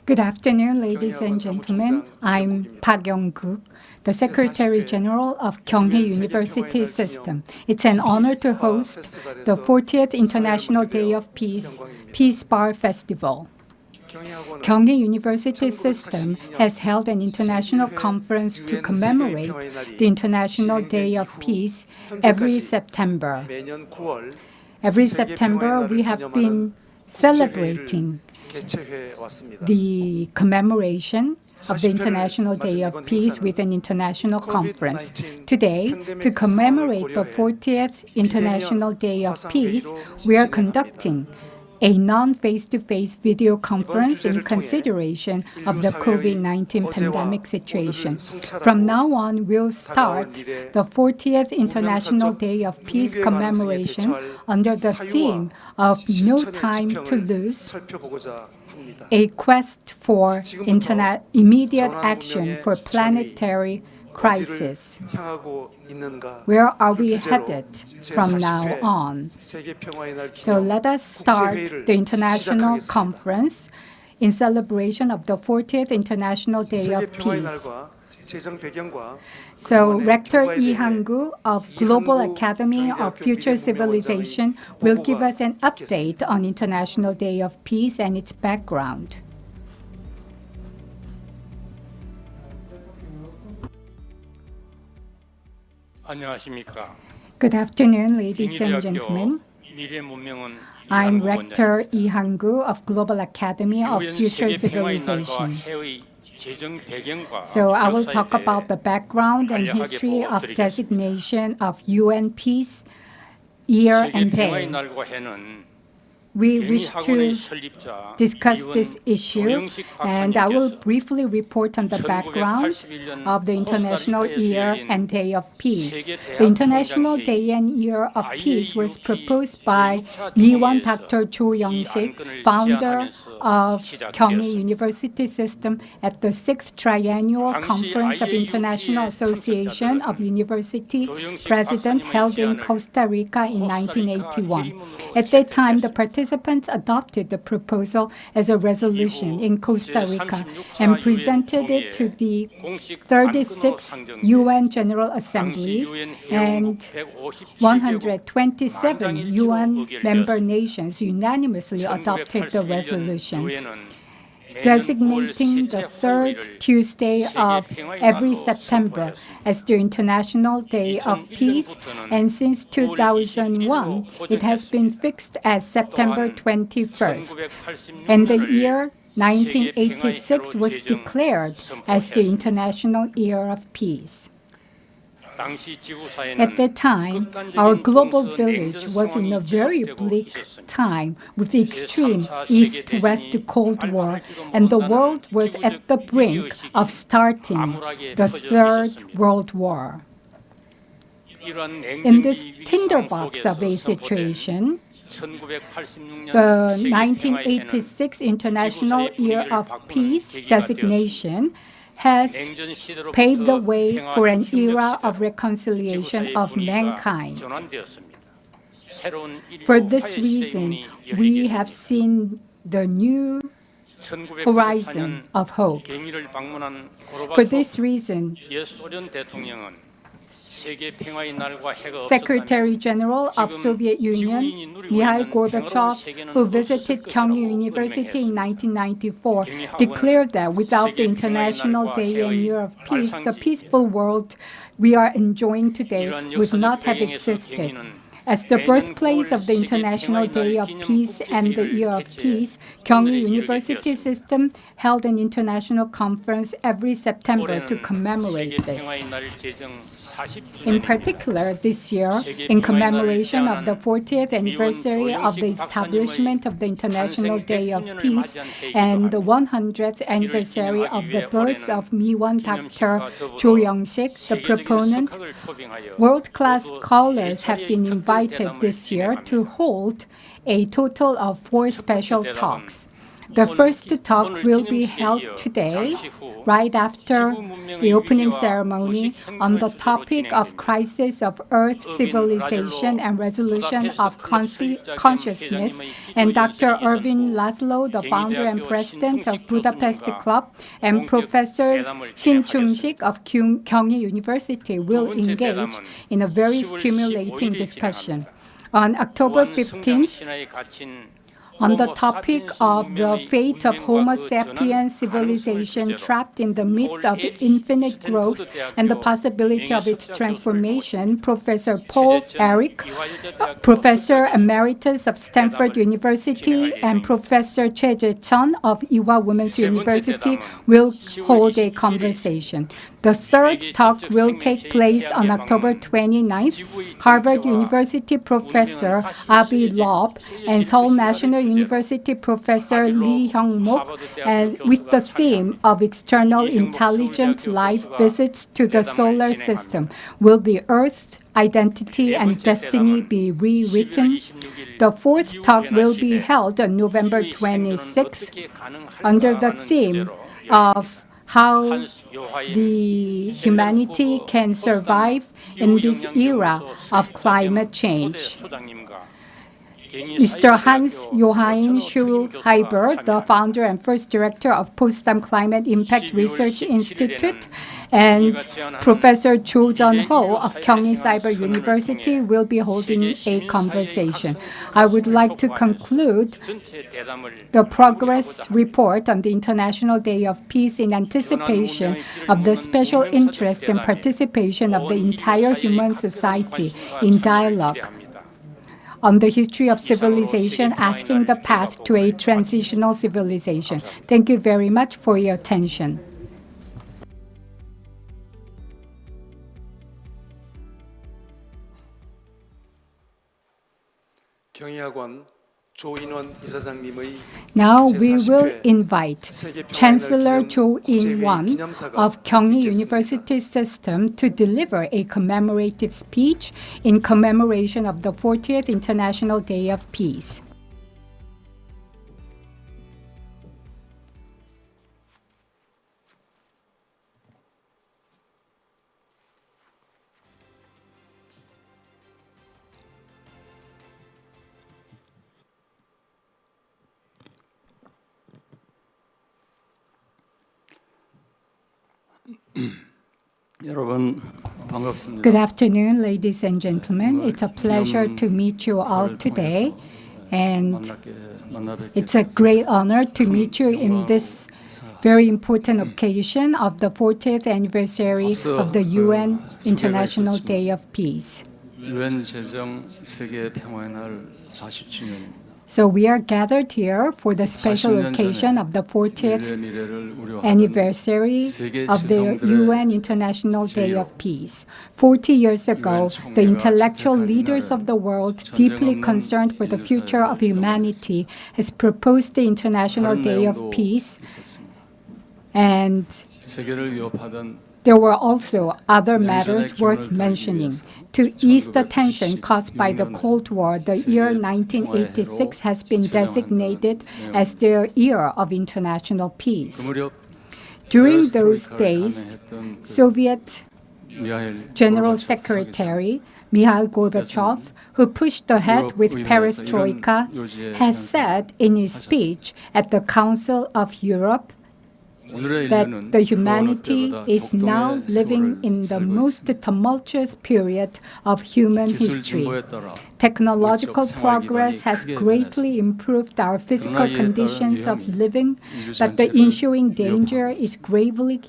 Good afternoon, ladies and gentlemen. I'm Park Young-guk, the Secretary General of Kyung University System. It's an honor to host the 40th International Day of Peace, Peace Bar Festival. Kyung University System has held an international conference to commemorate the International Day of Peace every September. Every September, we have been celebrating the commemoration of the International Day of Peace with an international conference. Today, to commemorate the 40th International Day of Peace, we are conducting a non-face-to-face video conference in consideration of the COVID-19 pandemic situation. From now on, we'll start the 40th International Day of Peace commemoration under the theme of No Time to Lose, a quest for immediate action for planetary crisis. Where are we headed from now on? So let us start the international conference in celebration of the 40th International Day of Peace. So Rector Lee Han-gu of Global Academy of Future Civilization will give us an update on International Day of Peace and its background. Good afternoon, ladies and gentlemen. I'm Rector Lee Han-gu of Global Academy of Future Civilization. So I will talk about the background and history of designation of UN Peace Year and Day. We wish to discuss this issue, and I will briefly report on the background of the International Year and Day of Peace. The International Day and Year of Peace was proposed by Miwon Dr. Cho Young-sik, founder of Kyung University System, at the 6th Triennial Conference of International Association of University Presidents held in Costa Rica in 1981. At that time, the participants adopted the proposal as a resolution in Costa Rica and presented it to the 36th UN General Assembly, and 127 UN member nations unanimously adopted the resolution, designating the third Tuesday of every September as the International Day of Peace, and since 2001, it has been fixed as September 21st. And the year 1986 was declared as the International Year of Peace. At that time, our global village was in a very bleak time with the extreme East-West Cold War, and the world was at the brink of starting the Third World War. In this tinderbox of a situation, the 1986 International Year of Peace designation has paved the way for an era of reconciliation of mankind. For this reason, we have seen the new horizon of hope. For this reason, Secretary General of Soviet Union Mikhail Gorbachev, who visited Kyung University in 1994, declared that without the International Day and Year of Peace, the peaceful world we are enjoying today would not have existed. As the birthplace of the International Day of Peace and the Year of Peace, Kyung University System held an international conference every September to commemorate this. In particular, this year, in commemoration of the 40th anniversary of the establishment of the International Day of Peace and the 100th anniversary of the birth of Miwon Dr. Cho Young-sik, the proponent, world-class scholars have been invited this year to hold a total of 4 special talks. The first talk will be held today, right after the opening ceremony, on the topic of crisis of Earth civilization and resolution of consciousness, and Dr. Ervin László, the founder and president of Budapest Club, and Professor Chung-Shig of Kyung University will engage in a very stimulating discussion. On October 15th, on the topic of the fate of Homo sapiens civilization trapped in the myth of infinite growth and the possibility of its transformation, Professor Paul Eric, Professor Emeritus of Stanford University, and Professor Chun of Ewha Women's University will hold a conversation. The third talk will take place on October 29th. Harvard University Professor Avi Loeb and Seoul National University Professor Lee Hyung-mok, and with the theme of external intelligent life visits to the solar system. Will the Earth identity and destiny be rewritten? The fourth talk will be held on November 26th under the theme of how the humanity can survive in this era of climate change. Mr. Hans-Joachim Schulheiber, the founder and first director of Potsdam Climate Impact Research Institute, and Professor Cho Jun-ho of Kyung Cyber University will be holding a conversation. I would like to conclude the progress report on the International Day of Peace in anticipation of the special interest and participation of the entire human society in dialogue on the history of civilization, asking the path to a transitional civilization. Thank you very much for your attention. Now we will invite Chancellor Jo In-won of Kyung University System to deliver a commemorative speech in commemoration of the 40th International Day of Peace. Good afternoon, ladies and gentlemen. It's a pleasure to meet you all today, and it's a great honor to meet you in this very important occasion of the 40th anniversary of the UN International Day of Peace. So we are gathered here for the special occasion of the 40th anniversary of the UN International Day of Peace. 40 years ago, the intellectual leaders of the world, deeply concerned for the future of humanity, has proposed the International Day of Peace, and there were also other matters worth mentioning. To ease the tension caused by the Cold War, the year 1986 has been designated as the year of international peace. During those days, Soviet General Secretary Mikhail Gorbachev, who pushed ahead with perestroika, has said in his speech at the Council of Europe that the humanity is now living in the most tumultuous period of human history. Technological progress has greatly improved our physical conditions of living, but the ensuing danger is gravely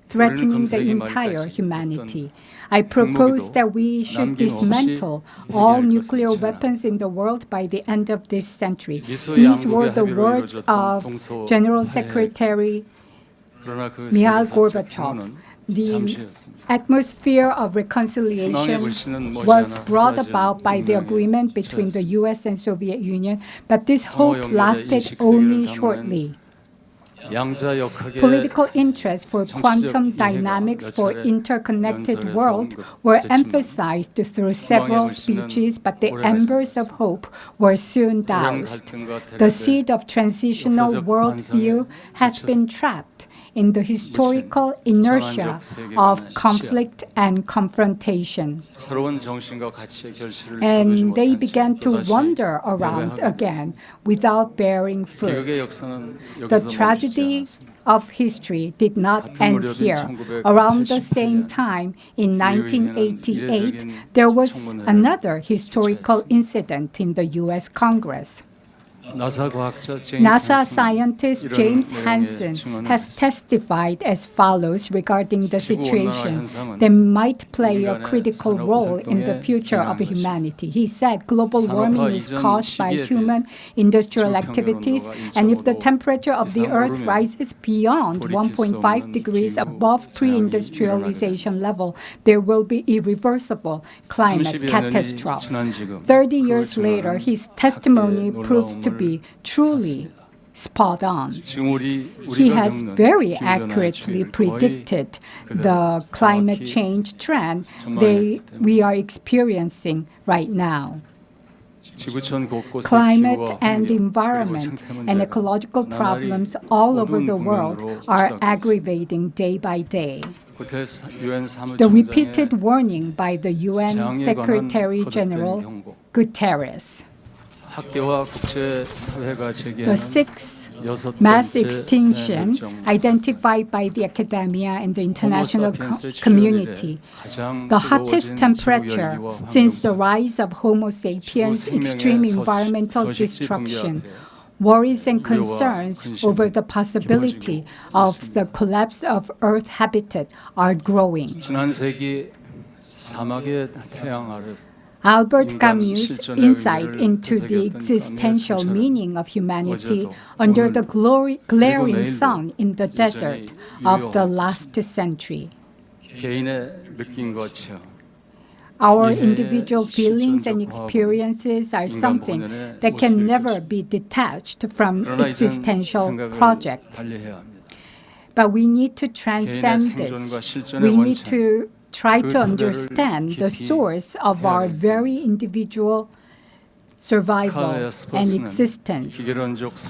threatening the entire humanity. I propose that we should dismantle all nuclear weapons in the world by the end of this century. These were the words of General Secretary Mikhail Gorbachev. The atmosphere of reconciliation was brought about by the agreement between the US and Soviet Union, but this hope lasted only shortly. Political interest for quantum dynamics for interconnected world were emphasized through several speeches, but the embers of hope were soon doused. The seed of transitional worldview has been trapped in the historical inertia of conflict and confrontation. And they began to wander around again without bearing fruit. The tragedy of history did not end here. Around the same time, in 1988, there was another historical incident in the U.S. Congress. NASA scientist James Hansen has testified as follows regarding the situation that might play a critical role in the future of humanity. He said global warming is caused by human industrial activities, and if the temperature of the Earth rises beyond 1.5 degrees above pre-industrialization level, there will be irreversible climate catastrophe. 30 years later, his testimony proves to be truly spot on. He has very accurately predicted the climate change trend we are experiencing right now. Climate and environment and ecological problems all over the world are aggravating day by day. The repeated warning by the UN Secretary General Guterres. The sixth mass extinction identified by the academia and the international community, the hottest temperature since the rise of Homo sapiens, extreme environmental destruction, worries and concerns over the possibility of the collapse of Earth habitat are growing. Albert Camus' insight into the existential meaning of humanity under the glaring sun in the desert of the last century. Our individual feelings and experiences are something that can never be detached from existential project. But we need to transcend this. We need to try to understand the source of our very individual survival and existence.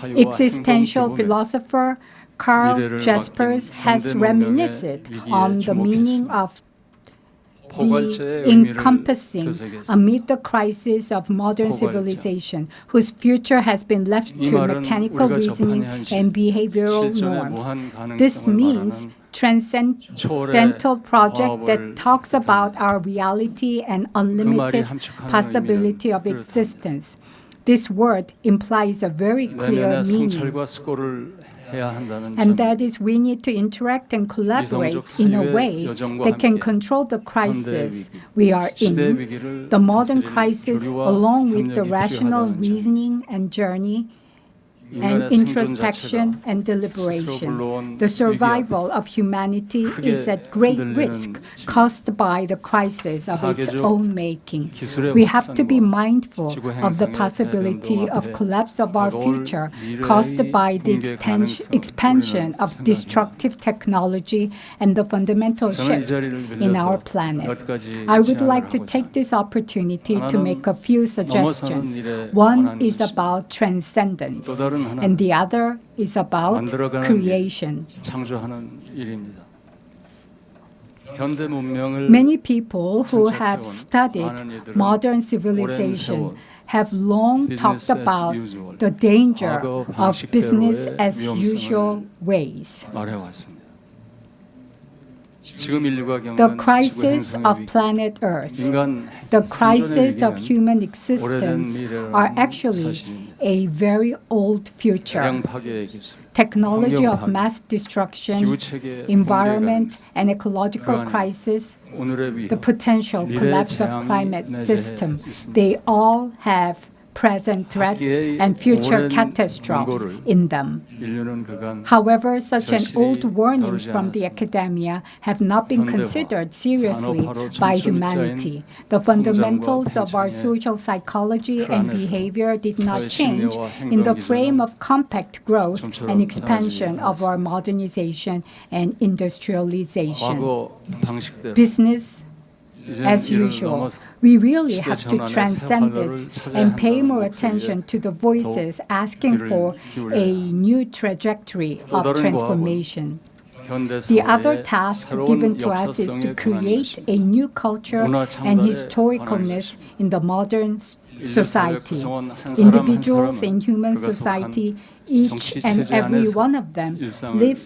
Existential philosopher Karl Jaspers has reminisced on the meaning of the encompassing amid the crisis of modern civilization, whose future has been left to mechanical reasoning and behavioral norms. This means transcendental project that talks about our reality and unlimited possibility of existence. This word implies a very clear meaning. And that is, we need to interact and collaborate in a way that can control the crisis we are in, the modern crisis, along with the rational reasoning and journey and introspection and deliberation. The survival of humanity is at great risk caused by the crisis of its own making. We have to be mindful of the possibility of collapse of our future caused by the expansion of destructive technology and the fundamental shift in our planet. I would like to take this opportunity to make a few suggestions. One is about transcendence, and the other is about creation. Many people who have studied modern civilization have long talked about the danger of business as usual ways. The crisis of planet Earth, the crisis of human existence are actually a very old future. Technology of mass destruction, environment and ecological crisis, the potential collapse of climate system, they all have present threats and future catastrophes in them. However, such an old warnings from the academia have not been considered seriously by humanity. The fundamentals of our social psychology and behavior did not change in the frame of compact growth and expansion of our modernization and industrialization. Business as usual. We really have to transcend this and pay more attention to the voices asking for a new trajectory of transformation. The other task given to us is to create a new culture and historicalness in the modern society. Individuals in human society, each and every one of them, live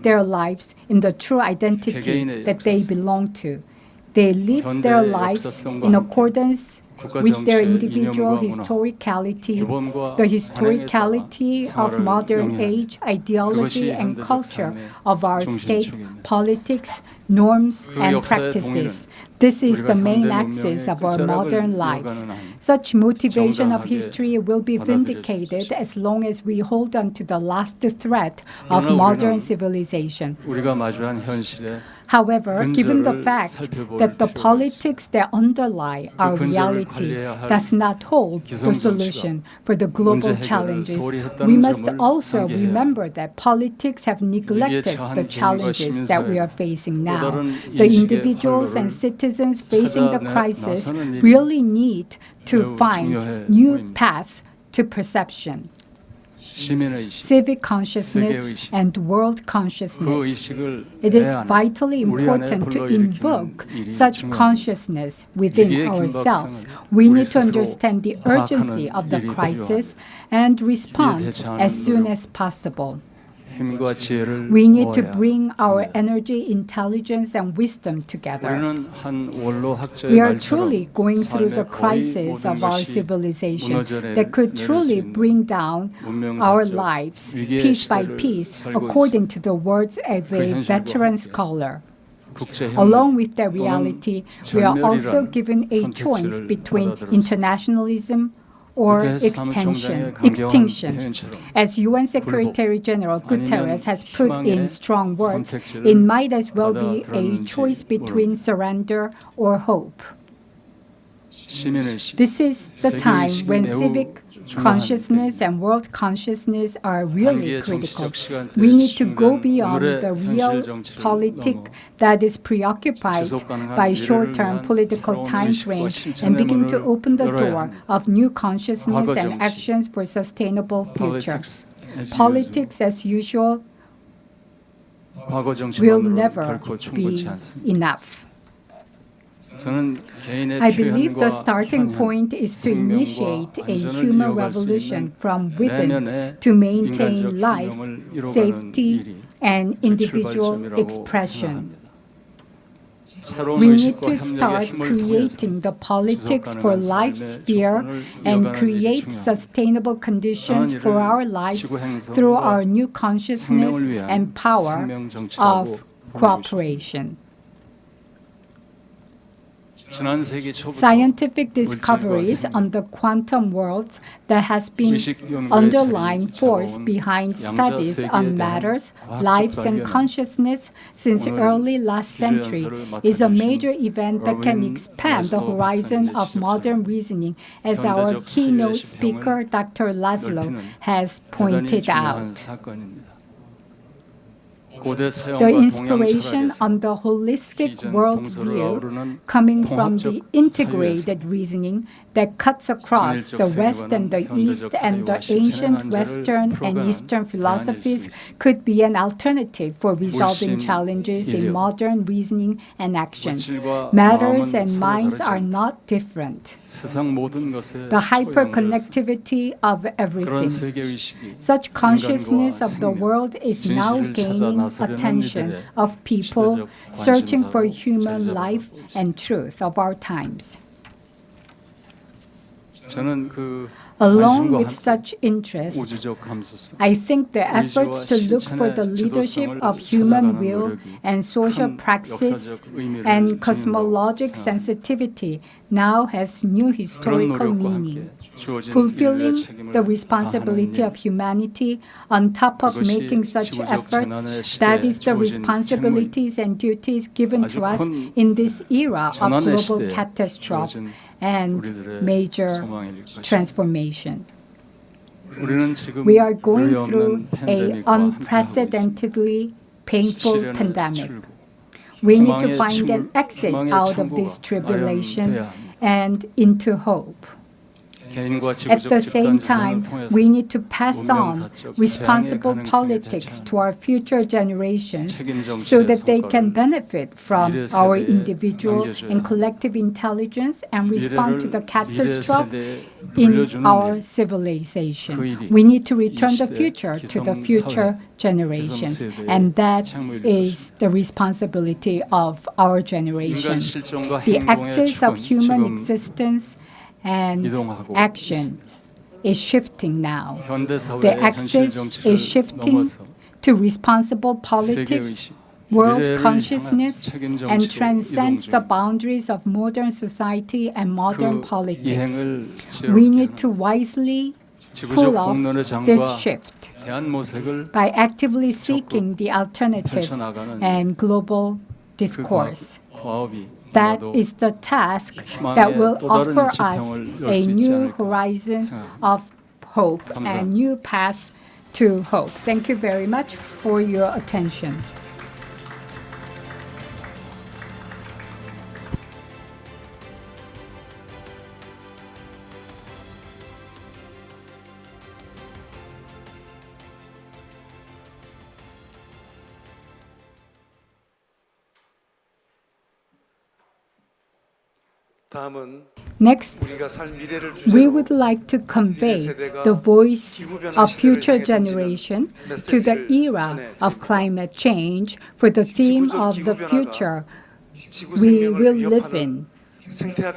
their lives in the true identity that they belong to. They live their lives in accordance with their individual historicality, the historicality of modern age, ideology, and culture of our state, politics, norms, and practices. This is the main axis of our modern lives. Such motivation of history will be vindicated as long as we hold on to the last threat of modern civilization. However, given the fact that the politics that underlie our reality does not hold the solution for the global challenges, we must also remember that politics have neglected the challenges that we are facing now. The individuals and citizens facing the crisis really need to find new paths to perception. Civic consciousness and world consciousness. It is vitally important to invoke such consciousness within ourselves. We need to understand the urgency of the crisis and respond as soon as possible. We need to bring our energy, intelligence, and wisdom together. We are truly going through the crisis of our civilization that could truly bring down our lives piece by piece, according to the words of a veteran scholar. Along with that reality, we are also given a choice between internationalism or extinction. As UN Secretary General Guterres has put in strong words, it might as well be a choice between surrender or hope. This is the time when civic consciousness and world consciousness are really critical. We need to go beyond the real politic that is preoccupied by short-term political time frame and begin to open the door of new consciousness and actions for sustainable future. Politics as usual will never be enough. I believe the starting point is to initiate a human revolution from within to maintain life, safety, and individual expression. We need to start creating the politics for life sphere and create sustainable conditions for our lives through our new consciousness and power of cooperation. Scientific discoveries on the quantum worlds that has been underlying force behind studies on matters, lives, and consciousness since early last century is a major event that can expand the horizon of modern reasoning, as our keynote speaker, Dr. László, has pointed out. The inspiration on the holistic worldview coming from the integrated reasoning that cuts across the West and the East and the ancient Western and Eastern philosophies could be an alternative for resolving challenges in modern reasoning and actions. Matters and minds are not different. The hyperconnectivity of everything. Such consciousness of the world is now gaining attention of people searching for human life and truth of our times. Along with such interest, I think the efforts to look for the leadership of human will and social praxis and cosmologic sensitivity now has new historical meaning. Fulfilling the responsibility of humanity on top of making such efforts, that is the responsibilities and duties given to us in this era of global catastrophe and major transformation. We are going through an unprecedentedly painful pandemic. We need to find an exit out of this tribulation and into hope. At the same time, we need to pass on responsible politics to our future generations so that they can benefit from our individual and collective intelligence and respond to the catastrophe in our civilization. We need to return the future to the future generations, and that is the responsibility of our generation. The axis of human existence and actions is shifting now. The axis is shifting to responsible politics, world consciousness, and transcends the boundaries of modern society and modern politics. We need to wisely pull off this shift by actively seeking the alternatives and global discourse. That is the task that will offer us a new horizon of hope and new path to hope. Thank you very much for your attention. Next, we would like to convey the voice of future generation to the era of climate change for the theme of the future we will live in.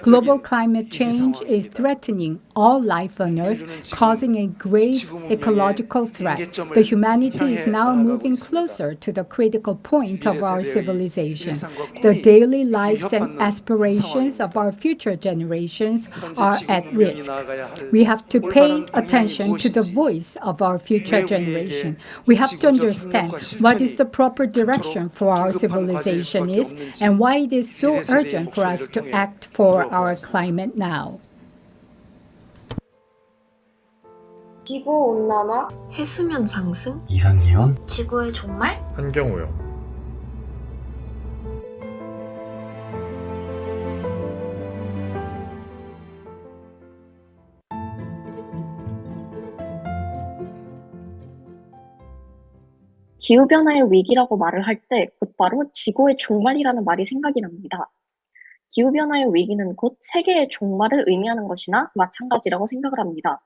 Global climate change is threatening all life on Earth, causing a grave ecological threat. The humanity is now moving closer to the critical point of our civilization. The daily lives and aspirations of our future generations are at risk. We have to pay attention to the voice of our future generation. We have to understand what is the proper direction for our civilization is and why it is so urgent for us to act for our climate now. 지구온난화, 해수면 상승, 이상기온, 지구의 종말, 환경오염. 기후변화의 위기라고 말을 할 때 곧바로 지구의 종말이라는 말이 생각이 납니다. 기후변화의 위기는 곧 세계의 종말을 의미하는 것이나 마찬가지라고 생각을 합니다.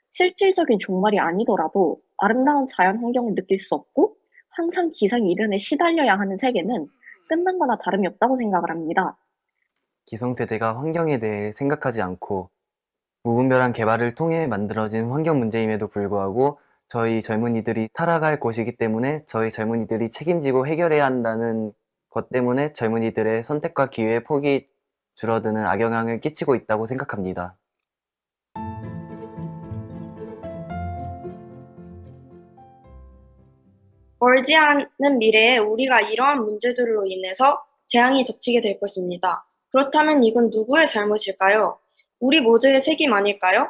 실질적인 종말이 아니더라도 아름다운 자연 환경을 느낄 수 없고 항상 기상이변에 시달려야 하는 세계는 끝난 거나 다름이 없다고 생각을 합니다. 기성세대가 환경에 대해 생각하지 않고 무분별한 개발을 통해 만들어진 환경 문제임에도 불구하고 저희 젊은이들이 살아갈 곳이기 때문에 저희 젊은이들이 책임지고 해결해야 한다는 것 때문에 젊은이들의 선택과 기회의 폭이 줄어드는 악영향을 끼치고 있다고 생각합니다. 멀지 않은 미래에 우리가 이러한 문제들로 인해서 재앙이 덮치게 될 것입니다. 그렇다면 이건 누구의 잘못일까요? 우리 모두의 책임 아닐까요?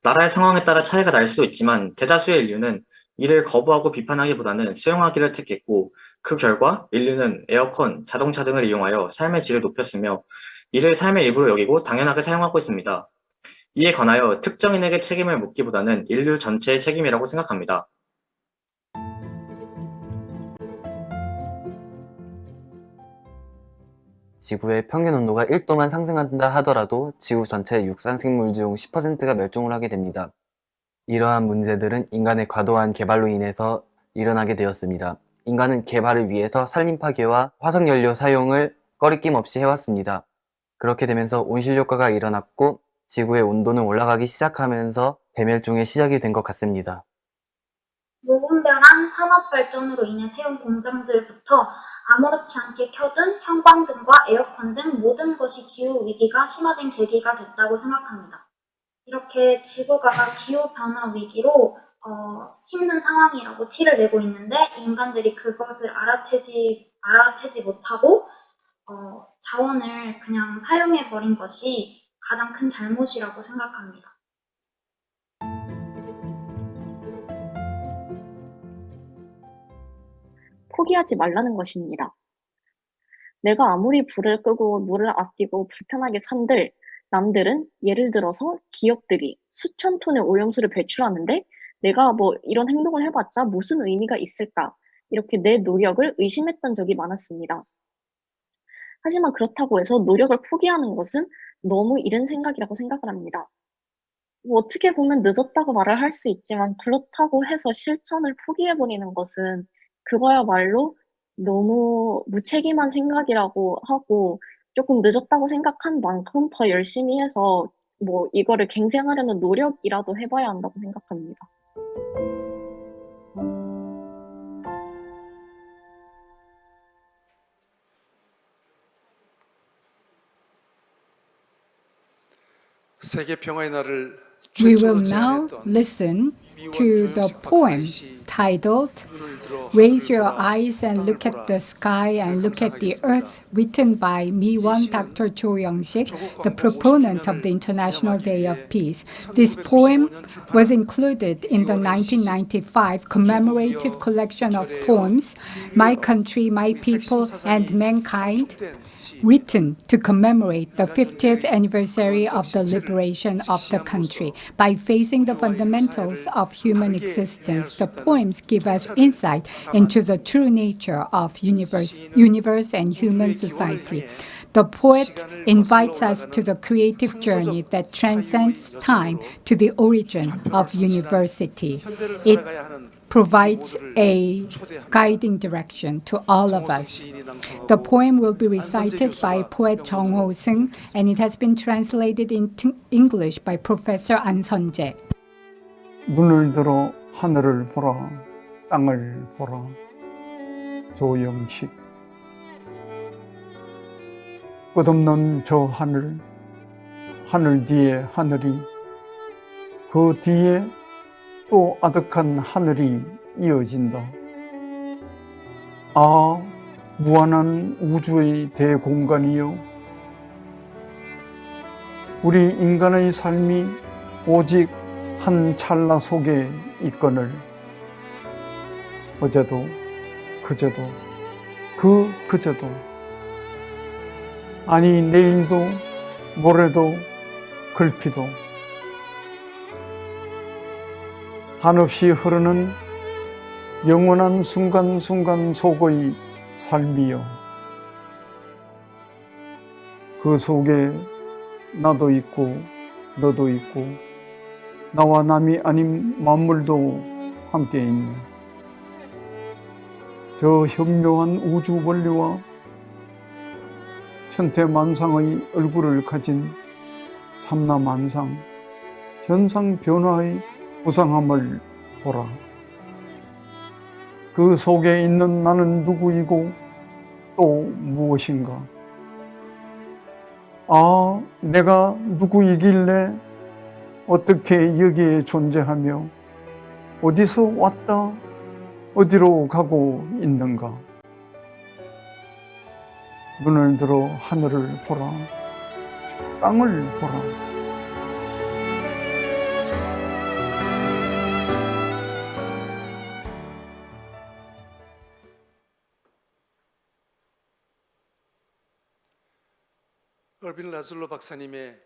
나라의 상황에 따라 차이가 날 수도 있지만 대다수의 인류는 이를 거부하고 비판하기보다는 수용하기를 택했고 그 결과 인류는 에어컨, 자동차 등을 이용하여 삶의 질을 높였으며 이를 삶의 일부로 여기고 당연하게 사용하고 있습니다. 이에 관하여 특정인에게 책임을 묻기보다는 인류 전체의 책임이라고 생각합니다. 지구의 평균 온도가 1도만 상승한다 하더라도 지구 전체 육상생물 중 10%가 멸종을 하게 됩니다. 이러한 문제들은 인간의 과도한 개발로 인해서 일어나게 되었습니다. 인간은 개발을 위해서 산림 파괴와 화석연료 사용을 꺼리낌 없이 해왔습니다. 그렇게 되면서 온실효과가 일어났고 지구의 온도는 올라가기 시작하면서 대멸종의 시작이 된 것 같습니다. 무분별한 산업발전으로 인해 세운 공장들부터 아무렇지 않게 켜둔 형광등과 에어컨 등 모든 것이 기후위기가 심화된 계기가 됐다고 생각합니다. 이렇게 지구가 기후변화 위기로 힘든 상황이라고 티를 내고 있는데 인간들이 그것을 알아채지 못하고 자원을 그냥 사용해버린 것이 가장 큰 잘못이라고 생각합니다. 포기하지 말라는 것입니다. 내가 아무리 불을 끄고 물을 아끼고 불편하게 산들, 남들은 예를 들어서 기업들이 수천 톤의 오염수를 배출하는데 내가 뭐 이런 행동을 해봤자 무슨 의미가 있을까? 이렇게 내 노력을 의심했던 적이 많았습니다. 하지만 그렇다고 해서 노력을 포기하는 것은 너무 이른 생각이라고 생각을 합니다. 뭐 어떻게 보면 늦었다고 말을 할 수 있지만 그렇다고 해서 실천을 포기해버리는 것은 그거야말로 너무 무책임한 생각이라고 하고 조금 늦었다고 생각한 만큼 더 열심히 해서 뭐 이거를 갱생하려는 노력이라도 해봐야 한다고 생각합니다. 세계 평화의 날을 We will now listen to the poem titled Raise Your Eyes and Look at the Sky and Look at the Earth, written by Mi-won Dr. Cho Young-sik, the proponent of the International Day of Peace. This poem was included in the 1995 commemorative collection of poems, My Country, My People, and Mankind, written to commemorate the 50th anniversary of the liberation of the country. By facing the fundamentals of human existence, the poems give us insight into the true nature of universe and human society. The poet invites us to the creative journey that transcends time to the origin of university. It provides a guiding direction to all of us. The poem will be recited by poet Jung Ho-seung, and it has been translated into English by Professor An Sun-jae. 눈을 들어 하늘을 보라, 땅을 보라. 조영식. 끝없는 저 하늘, 하늘 뒤에 하늘이, 그 뒤에 또 아득한 하늘이 이어진다. 아, 무한한 우주의 대공간이여. 우리 인간의 삶이 오직 한 찰나 속에 있거늘 어제도 그제도 그제도 아니 내일도 모레도 글피도 한없이 흐르는 영원한 순간순간 속의 삶이여. 그 속에 나도 있고 너도 있고 나와 남이 아닌 만물도 함께 있네. 저 현묘한 우주 원리와 천태만상의 얼굴을 가진 삼라만상, 현상 변화의 부상함을 보라. 그 속에 있는 나는 누구이고 또 무엇인가? 아, 내가 누구이길래 어떻게 여기에 존재하며 어디서 왔다 어디로 가고 있는가? 눈을 들어 하늘을 보라, 땅을 보라. 얼빈 라슬로 박사님의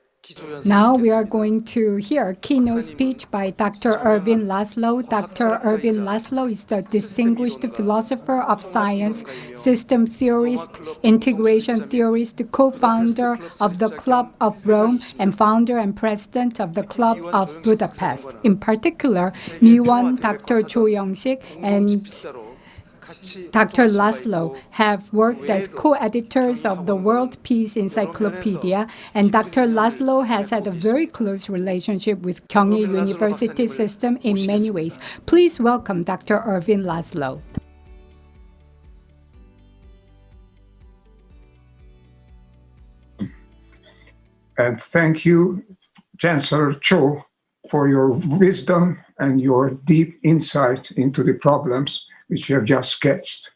Now we are going to hear a keynote speech by Dr. Ervin László. Dr. Ervin László is the distinguished philosopher of science, system theorist, integration theorist, co-founder of the Club of Rome, and founder and president of the Club of Budapest. In particular, Mi-won Dr. Cho Young-sik and Dr. László have worked as co-editors of the World Peace Encyclopedia, and Dr. László has had a very close relationship with Kyung University system in many ways. Please welcome Dr. Ervin László. And thank you, Chancellor Cho, for your wisdom and your deep insight into the problems which you have just sketched.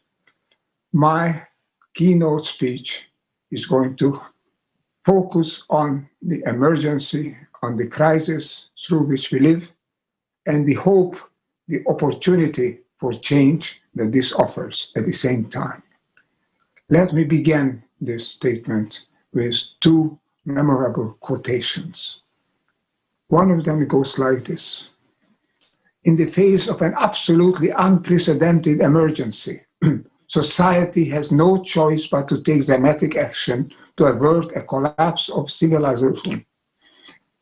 My keynote speech is going to focus on the emergency, on the crisis through which we live, and the hope, the opportunity for change that this offers at the same time. Let me begin this statement with two memorable quotations. One of them goes like this: in the face of an absolutely unprecedented emergency, society has no choice but to take dramatic action to avert a collapse of civilization.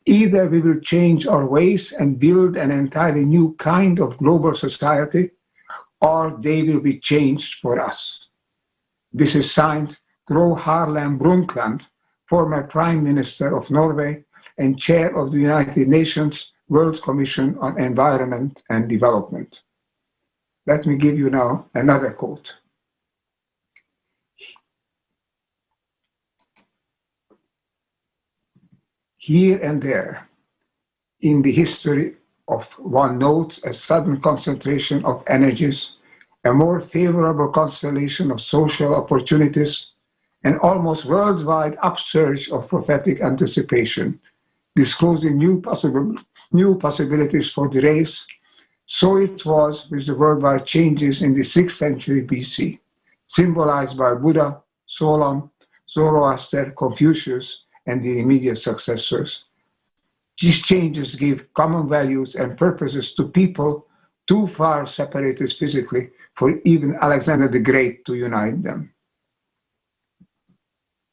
Either we will change our ways and build an entirely new kind of global society, or they will be changed for us. This is signed Gro Harlem Brundtland, former Prime Minister of Norway and Chair of the United Nations World Commission on Environment and Development. Let me give you now another quote. Here and there, in the history of one notes a sudden concentration of energies, a more favorable constellation of social opportunities, an almost worldwide upsurge of prophetic anticipation, disclosing new possibilities for the race. So it was with the worldwide changes in the 6th century BC, symbolized by Buddha, Solon, Zoroaster, Confucius, and the immediate successors. These changes give common values and purposes to people too far separated physically for even Alexander the Great to unite them.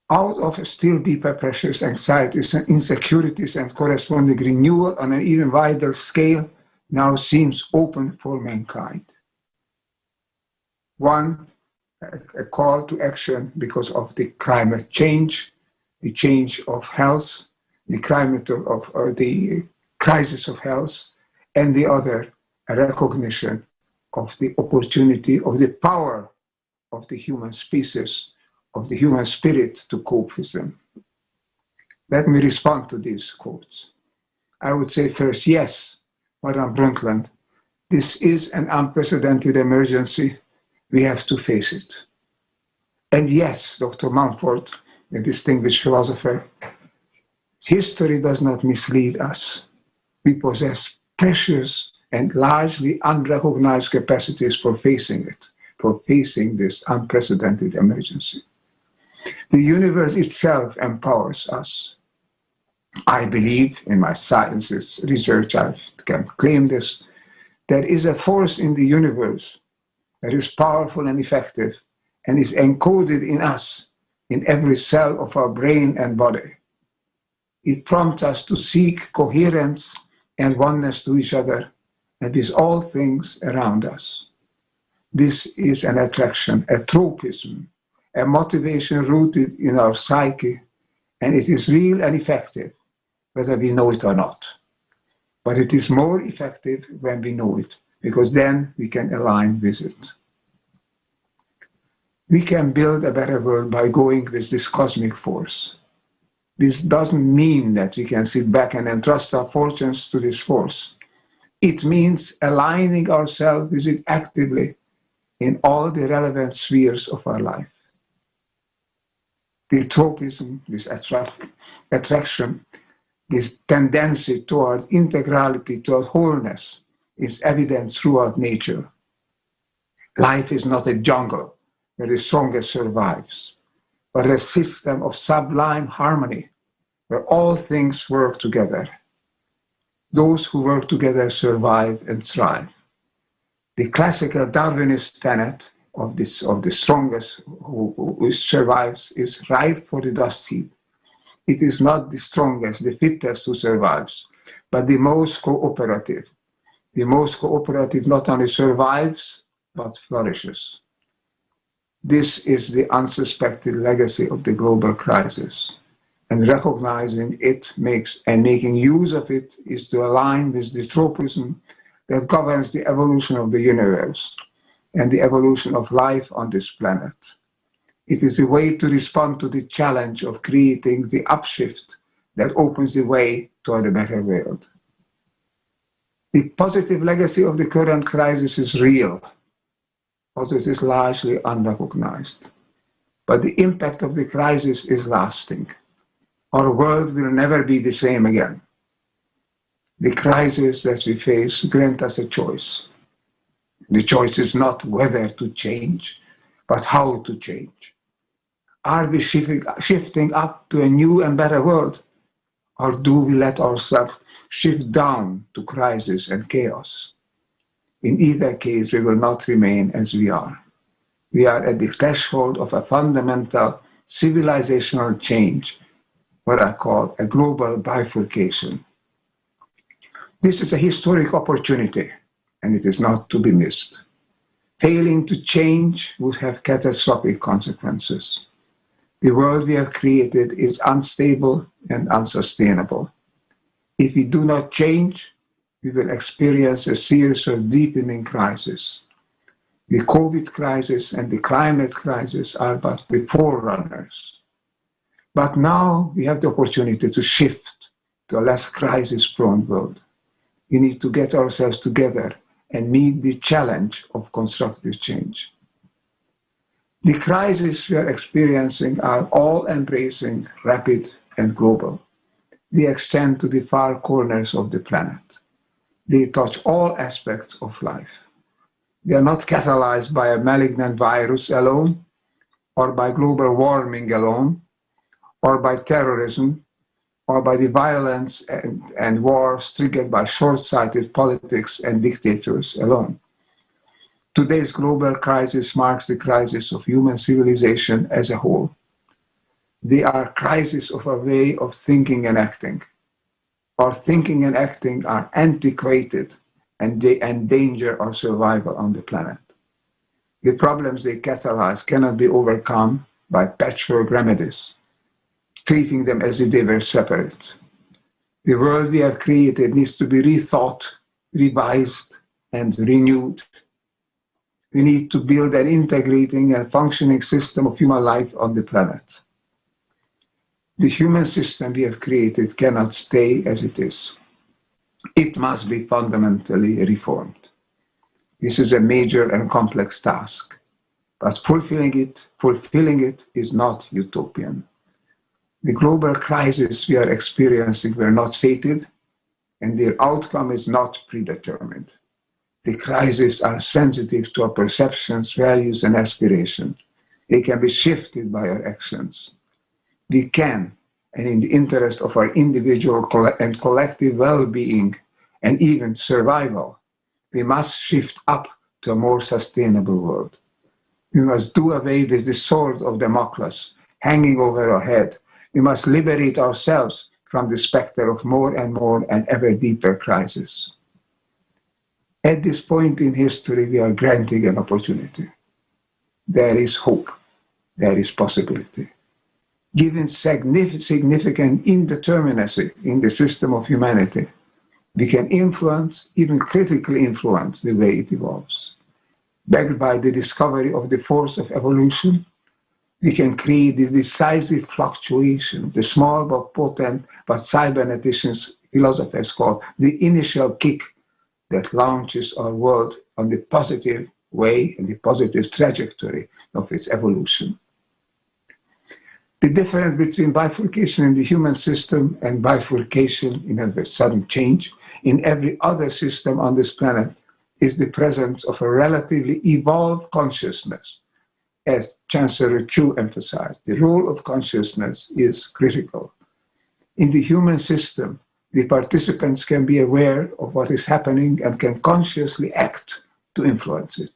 Out of still deeper pressures, anxieties, and insecurities, and corresponding renewal on an even wider scale now seems open for mankind. One, a call to action because of the climate change, the change of health, the the crisis of health, and the other, a recognition of the opportunity, of the power of the human species, of the human spirit to cope with them. Let me respond to these quotes. I would say first, yes, Madame Brundtland, this is an unprecedented emergency. We have to face it. And yes, Dr. Mumford, a distinguished philosopher, history does not mislead us. We possess precious and largely unrecognized capacities for facing it, for facing this unprecedented emergency. The universe itself empowers us. I believe, in my science research, I can claim this, there is a force in the universe that is powerful and effective and is encoded in us, in every cell of our brain and body. It prompts us to seek coherence and oneness to each other and with all things around us. This is an attraction, a tropism, a motivation rooted in our psyche, and it is real and effective, whether we know it or not. But it is more effective when we know it, because then we can align with it. We can build a better world by going with this cosmic force. This doesn't mean that we can sit back and entrust our fortunes to this force. It means aligning ourselves with it actively in all the relevant spheres of our life. The tropism, this attraction, this tendency toward integrality, toward wholeness, is evident throughout nature. Life is not a jungle where the strongest survives, but a system of sublime harmony where all things work together. Those who work together survive and thrive. The classical Darwinist tenet of the strongest who survives is ripe for the dust heap. It is not the strongest, the fittest who survives, but the most cooperative. The most cooperative not only survives, but flourishes. This is the unsuspected legacy of the global crisis. And recognizing it and making use of it is to align with the tropism that governs the evolution of the universe and the evolution of life on this planet. It is a way to respond to the challenge of creating the upshift that opens the way toward a better world. The positive legacy of the current crisis is real, although it is largely unrecognized. But the impact of the crisis is lasting. Our world will never be the same again. The crisis that we face grants us a choice. The choice is not whether to change, but how to change. Are we shifting up to a new and better world? Or do we let ourselves shift down to crisis and chaos? In either case, we will not remain as we are. We are at the threshold of a fundamental civilizational change, what I call a global bifurcation. This is a historic opportunity, and it is not to be missed. Failing to change would have catastrophic consequences. The world we have created is unstable and unsustainable. If we do not change, we will experience a series of deepening crises. The COVID crisis and the climate crisis are but the forerunners. But now we have the opportunity to shift to a less crisis-prone world. We need to get ourselves together and meet the challenge of constructive change. The crises we are experiencing are all-embracing, rapid, and global. They extend to the far corners of the planet. They touch all aspects of life. They are not catalyzed by a malignant virus alone, or by global warming alone, or by terrorism, or by the violence and wars triggered by short-sighted politics and dictators alone. Today's global crisis marks the crisis of human civilization as a whole. They are crises of a way of thinking and acting. Our thinking and acting are antiquated and they endanger our survival on the planet. The problems they catalyze cannot be overcome by patchwork remedies, treating them as if they were separate. The world we have created needs to be rethought, revised, and renewed. We need to build an integrating and functioning system of human life on the planet. The human system we have created cannot stay as it is. It must be fundamentally reformed. This is a major and complex task, but fulfilling it is not utopian. The global crises we are experiencing were not fated, and their outcome is not predetermined. The crises are sensitive to our perceptions, values, and aspirations. They can be shifted by our actions. We can, and in the interest of our individual and collective well-being and even survival, we must shift up to a more sustainable world. We must do away with the sword of Damocles hanging over our head. We must liberate ourselves from the specter of more and ever deeper crisis. At this point in history, we are granting an opportunity. There is hope. There is possibility. Given significant indeterminacy in the system of humanity, we can influence, even critically influence, the way it evolves. Backed by the discovery of the force of evolution, we can create the decisive fluctuation, the small but potent, but cyberneticians, philosophers call the initial kick that launches our world on the positive way and the positive trajectory of its evolution. The difference between bifurcation in the human system and bifurcation in a sudden change in every other system on this planet is the presence of a relatively evolved consciousness. As Chancellor Chu emphasized, the role of consciousness is critical. In the human system, the participants can be aware of what is happening and can consciously act to influence it.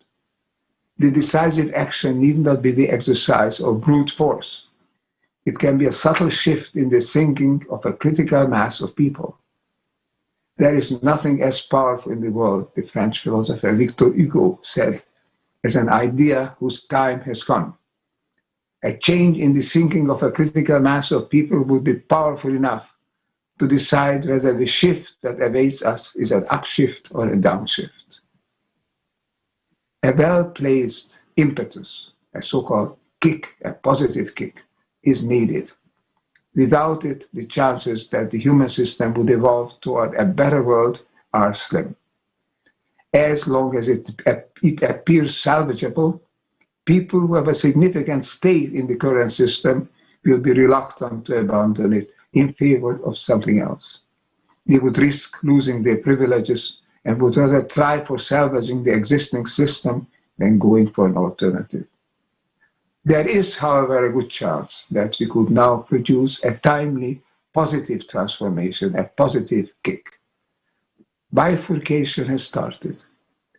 The decisive action need not be the exercise of brute force. It can be a subtle shift in the thinking of a critical mass of people. There is nothing as powerful in the world, the French philosopher Victor Hugo said, as an idea whose time has come. A change in the thinking of a critical mass of people would be powerful enough to decide whether the shift that awaits us is an upshift or a downshift. A well-placed impetus, a so-called kick, a positive kick, is needed. Without it, the chances that the human system would evolve toward a better world are slim. As long as it appears salvageable, people who have a significant stake in the current system will be reluctant to abandon it in favor of something else. They would risk losing their privileges and would rather try for salvaging the existing system than going for an alternative. There is, however, a good chance that we could now produce a timely, positive transformation, a positive kick. Bifurcation has started,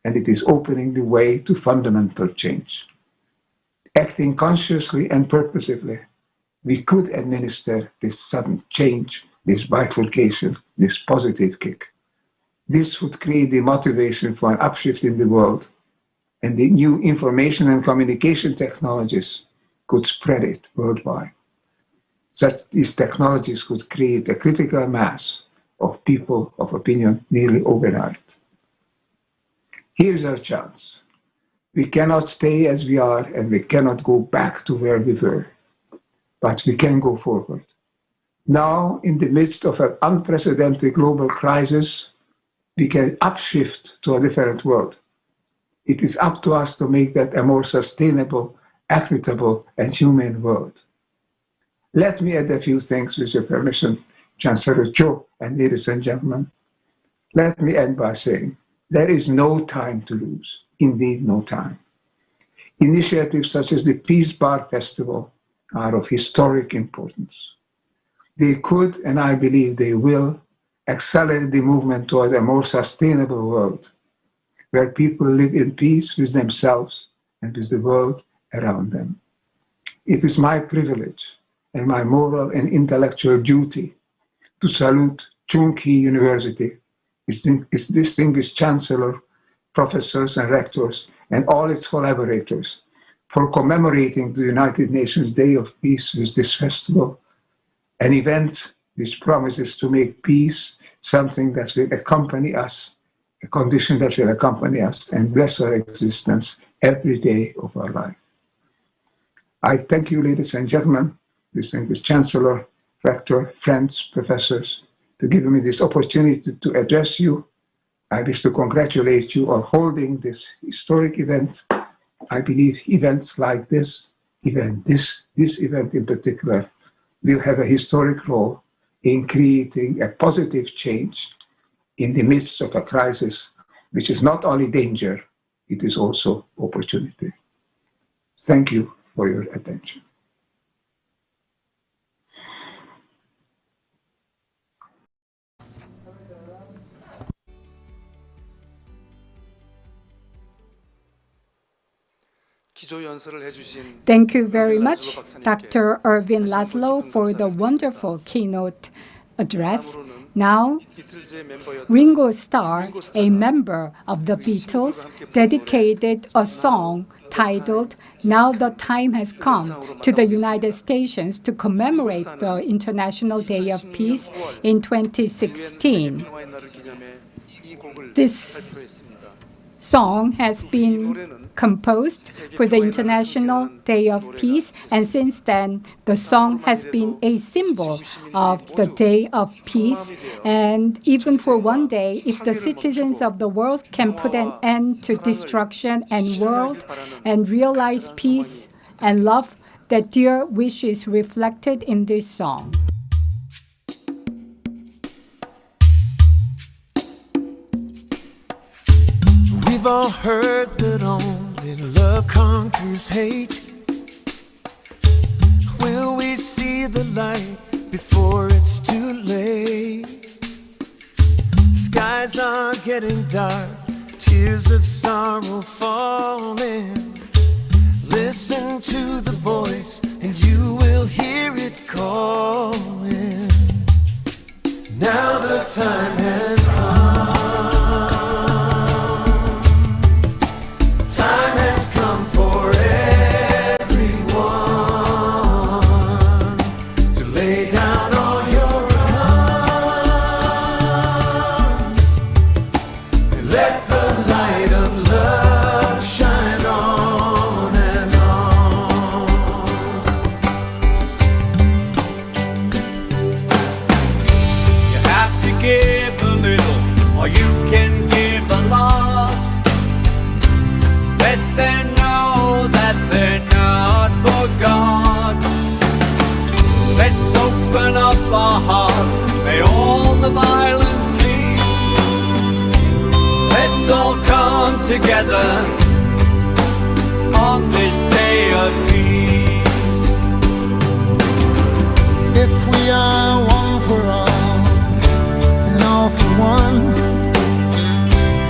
and it is opening the way to fundamental change. Acting consciously and purposefully, we could administer this sudden change, this bifurcation, this positive kick. This would create the motivation for an upshift in the world, and the new information and communication technologies could spread it worldwide. These technologies could create a critical mass of people of opinion nearly overnight. Here's our chance. We cannot stay as we are, and we cannot go back to where we were, but we can go forward. Now, in the midst of an unprecedented global crisis, we can upshift to a different world. It is up to us to make that a more sustainable, equitable, and humane world. Let me add a few things with your permission, Chancellor Cho and ladies and gentlemen. Let me end by saying, there is no time to lose, indeed no time. Initiatives such as the Peace Bar Festival are of historic importance. They could, and I believe they will, accelerate the movement toward a more sustainable world, where people live in peace with themselves and with the world around them. It is my privilege and my moral and intellectual duty to salute Chung-Shig University, its distinguished chancellor, professors and rectors, and all its collaborators for commemorating the United Nations Day of Peace with this festival, an event which promises to make peace something that will accompany us, a condition that will accompany us and bless our existence every day of our life. I thank you, ladies and gentlemen, distinguished Chancellor, Rector, friends, professors, for giving me this opportunity to address you. I wish to congratulate you on holding this historic event. I believe events like this event in particular, will have a historic role in creating a positive change in the midst of a crisis, which is not only danger, it is also opportunity. Thank you for your attention. Thank you very much, Dr. Ervin László, for the wonderful keynote address. Now, Ringo Starr, a member of the Beatles, dedicated a song titled "Now the Time Has Come" to the United States to commemorate the International Day of Peace in 2016. This song has been composed for the International Day of Peace, and since then the song has been a symbol of the Day of Peace. And even for one day, if the citizens of the world can put an end to destruction and world and realize peace and love, that their wish is reflected in this song. We've all heard that only love conquers hate. Will we see the light before it's too late? Skies are getting dark, tears of sorrow falling. Listen to the voice and you will hear it calling. Now the time has come. Time has come. or you can give a loss. Let them know that they're not forgot. Let's open up our hearts, may all the violence cease. Let's all come together on this day of peace. If we are one for all and all for one,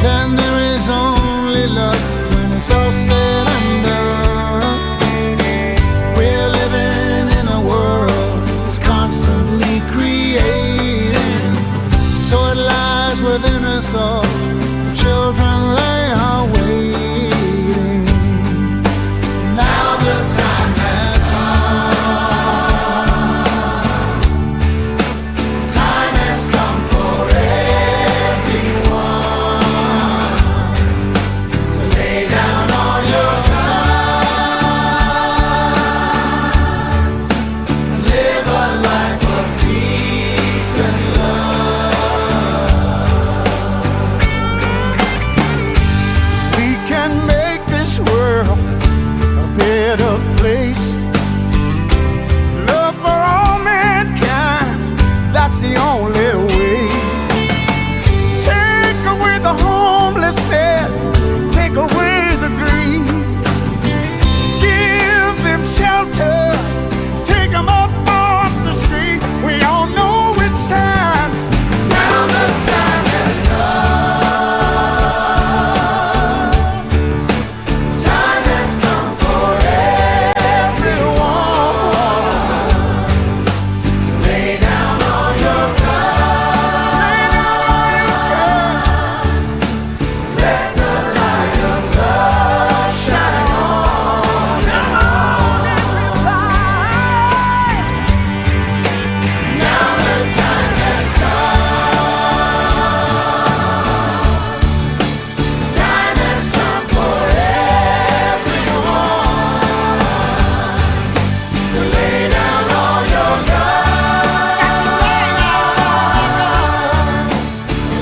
then there is only love when it's all said and done. We're living in a world that's constantly creating, so it lies within us all. The children, they are waiting. Now the time has come. Time has come for everyone to lay down all your guns and live a life of peace and love. We can make this world a better place. Love for all mankind, that's the only way. Take away the homelessness, take away the grief. Give them shelter, take them up off the street. We all know it's time. Now the time has come. Time has come for everyone to lay down all your guns. Let the light of love shine on everybody. Now the time has come. Time has come for everyone to lay down all your guns.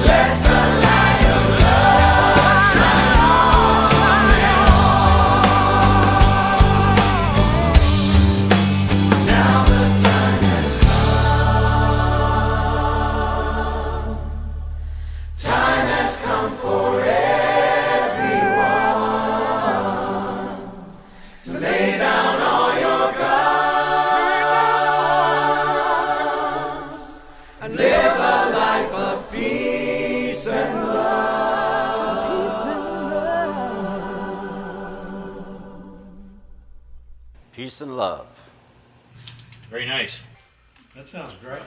Let the light of love shine on them all. Now the time has come. Time has come for everyone to lay down all your guns and live a life of peace and love. Peace and love. Peace and love. Very nice. That sounds great.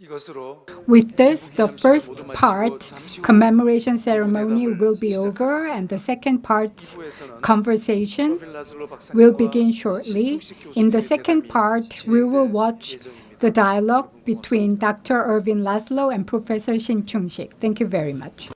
이것으로 With this, the first part, commemoration ceremony, will be over, and the second part, conversation, 에르빈 라슬로 박사님과 will begin shortly. In the second part, we will watch the dialogue between Dr. Ervin László and Professor Shin Chung-Shig. Thank you very much.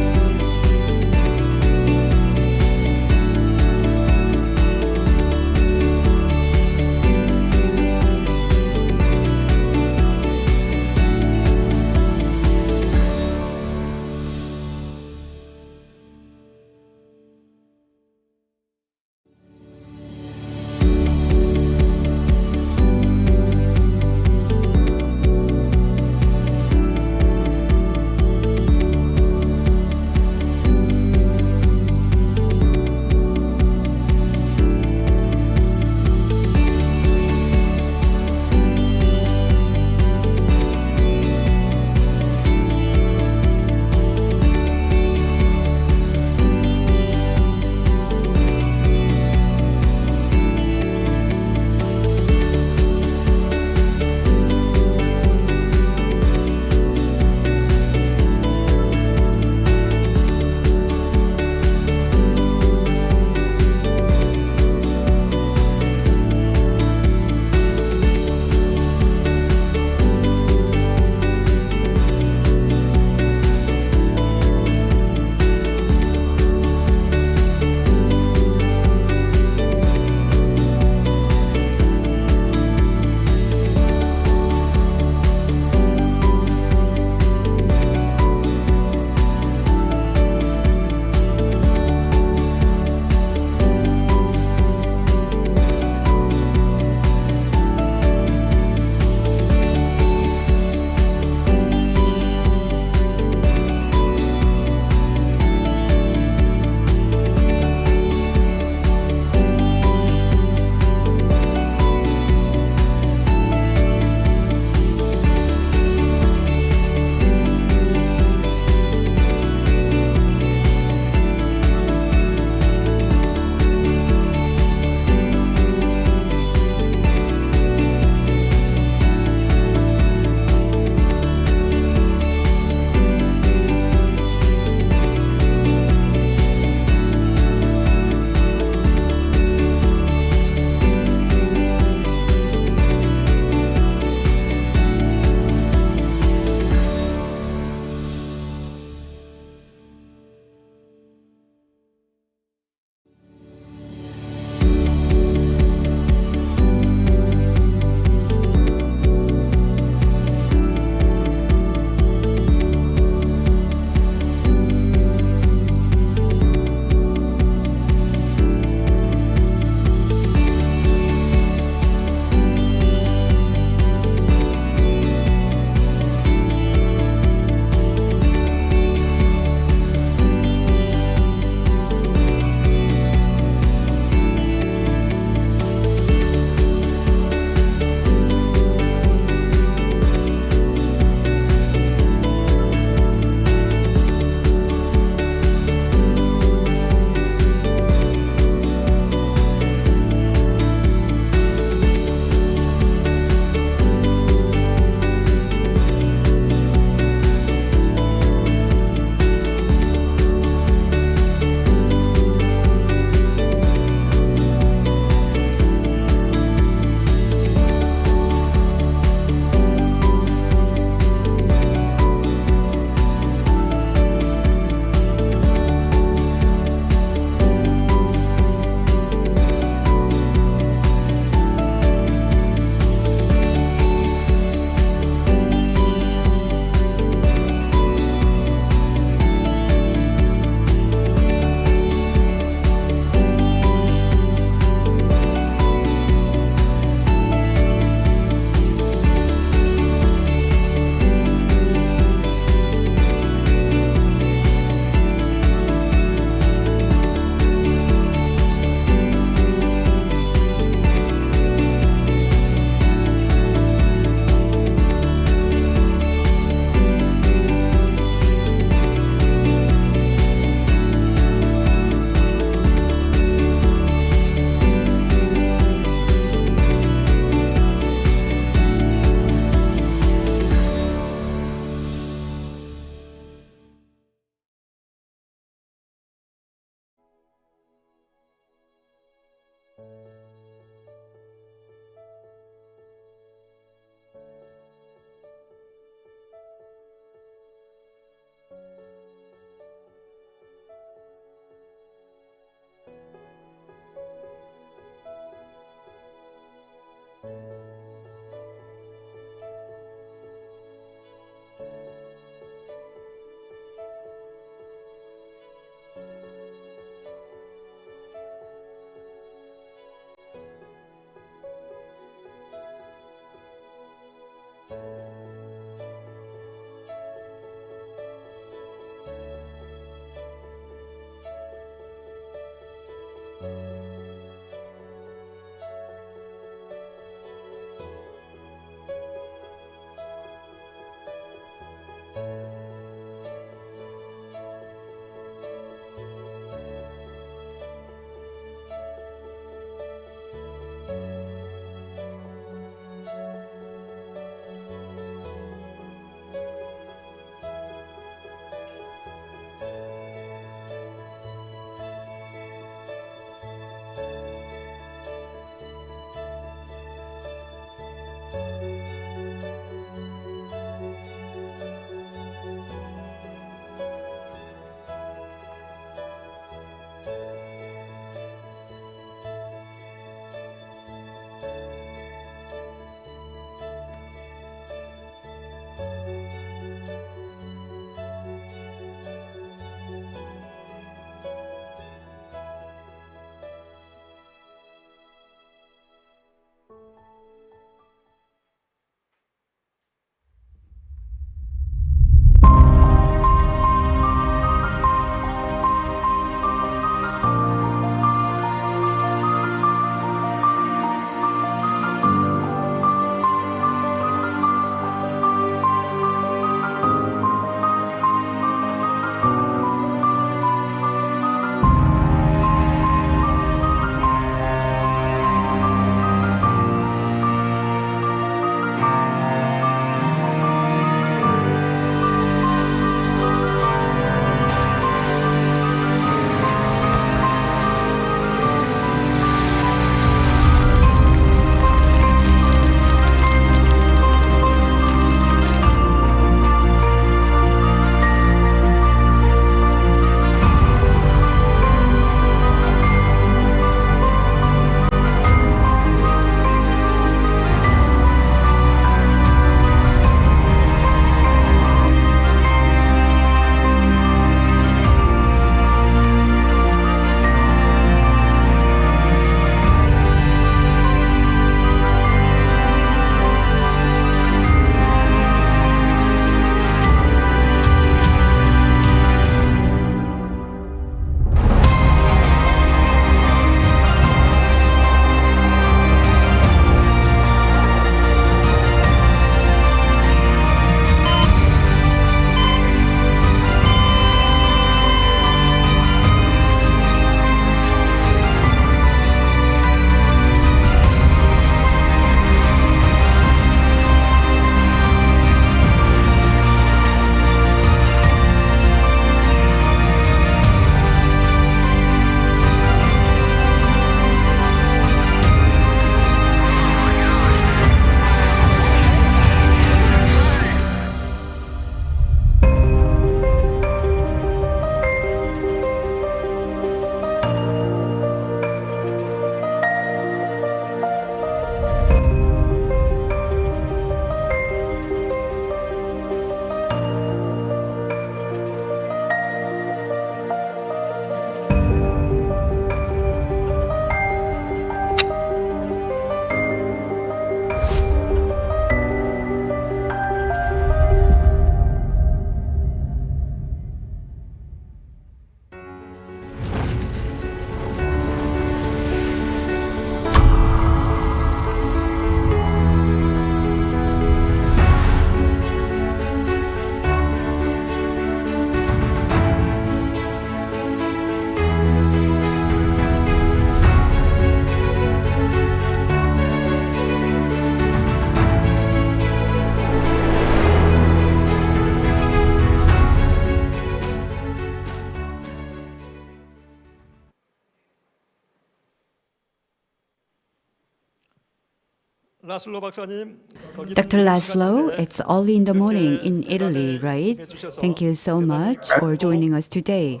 Dr. László, it's early in the morning in Italy, right? Thank you so much for joining us today.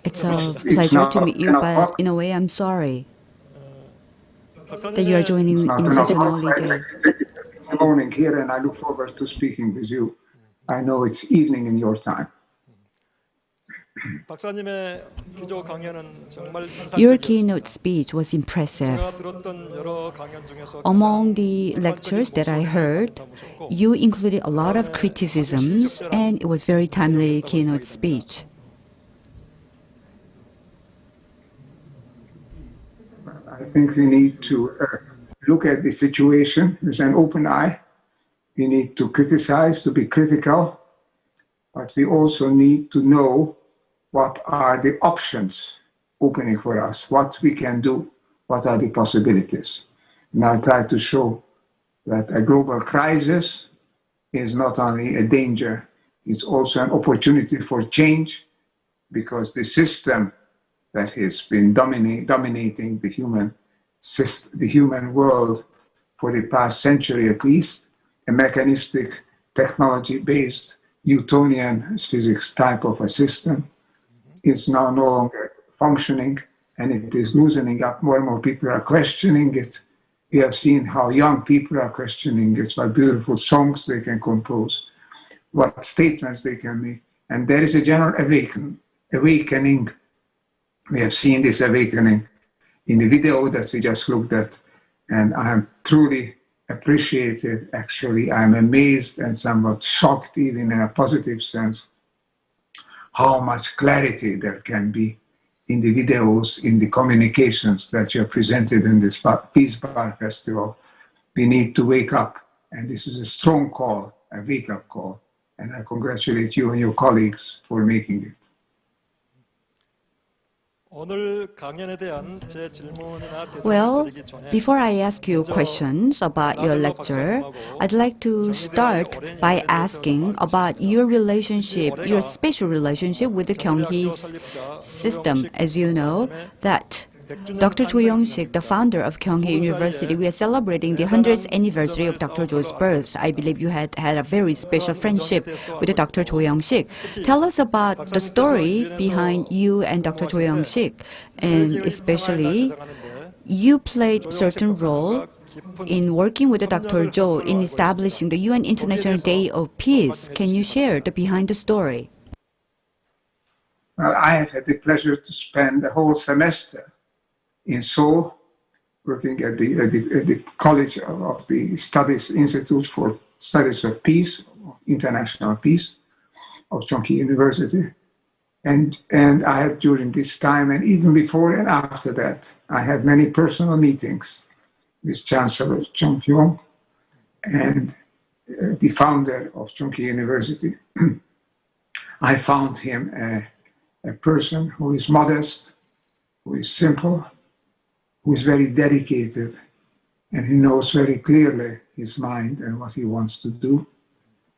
It's a pleasure to meet you, but in a way, I'm sorry that you are joining in such an early day. It's the morning here, and I look forward to speaking with you. I know it's evening in your time. Your keynote speech was impressive. Among the lectures that I heard, you included a lot of criticisms, and it was very timely keynote speech. I think we need to look at the situation with an open eye. We need to criticize, to be critical, but we also need to know what are the options opening for us, what we can do, what are the possibilities. And I try to show that a global crisis is not only a danger, it's also an opportunity for change, because the system that has been dominating the human world for the past century at least, a mechanistic, technology-based, Newtonian physics type of a system, is now no longer functioning, and it is loosening up. More and more people are questioning it. We have seen how young people are questioning it, what beautiful songs they can compose, what statements they can make. And there is a general awakening. We have seen this awakening in the video that we just looked at, and I am truly appreciated. Actually, I'm amazed and somewhat shocked, even in a positive sense, how much clarity there can be in the videos, in the communications that you have presented in this Peace Bar Festival. We need to wake up, and this is a strong call, a wake-up call, and I congratulate you and your colleagues for making it. Well, before I ask you questions about your lecture, I'd like to start by asking about your relationship, your special relationship with the Kyung-Hee's system. As you know, that Dr. Chung-Shig, the founder of Kyung-Hee University, we are celebrating the 100th anniversary of Dr. Cho's birth. I believe you had a very special friendship with Dr. Chung-Shig. Tell us about the story behind you and Dr. Chung-Shig, and especially you played certain role in working with Dr. Cho in establishing the UN International Day of Peace. Can you share the behind the story? Well, I have had the pleasure to spend the whole semester in Seoul, working at the College of the Studies Institute for Studies of Peace, International Peace, of Chung-Shig University. And I had during this time, and even before and after that, I had many personal meetings with Chancellor Chung-Kyung and the founder of Chung-Shig University. I found him a person who is modest, who is simple, who is very dedicated, and he knows very clearly his mind and what he wants to do.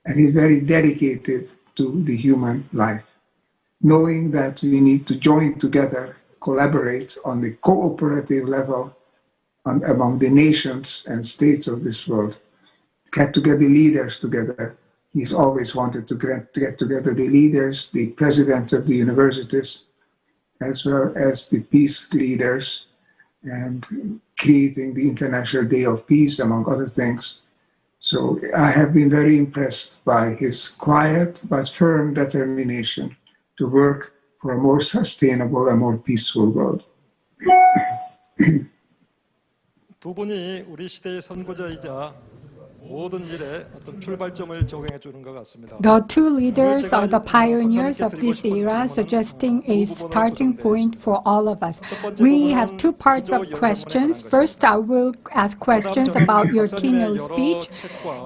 And he's very dedicated to the human life, knowing that we need to join together, collaborate on the cooperative level among the nations and states of this world, get together the leaders together. He's always wanted to get together the leaders, the presidents of the universities, as well as the peace leaders, and creating the International Day of Peace, among other things. So I have been very impressed by his quiet but firm determination to work for a more sustainable and more peaceful world. 두 분이 우리 시대의 선구자이자 모든 일에 어떤 출발점을 제공해 주는 것 같습니다. The two leaders are the pioneers of this era, suggesting a starting point for all of us. We have two parts of questions. First, I will ask questions about your keynote speech,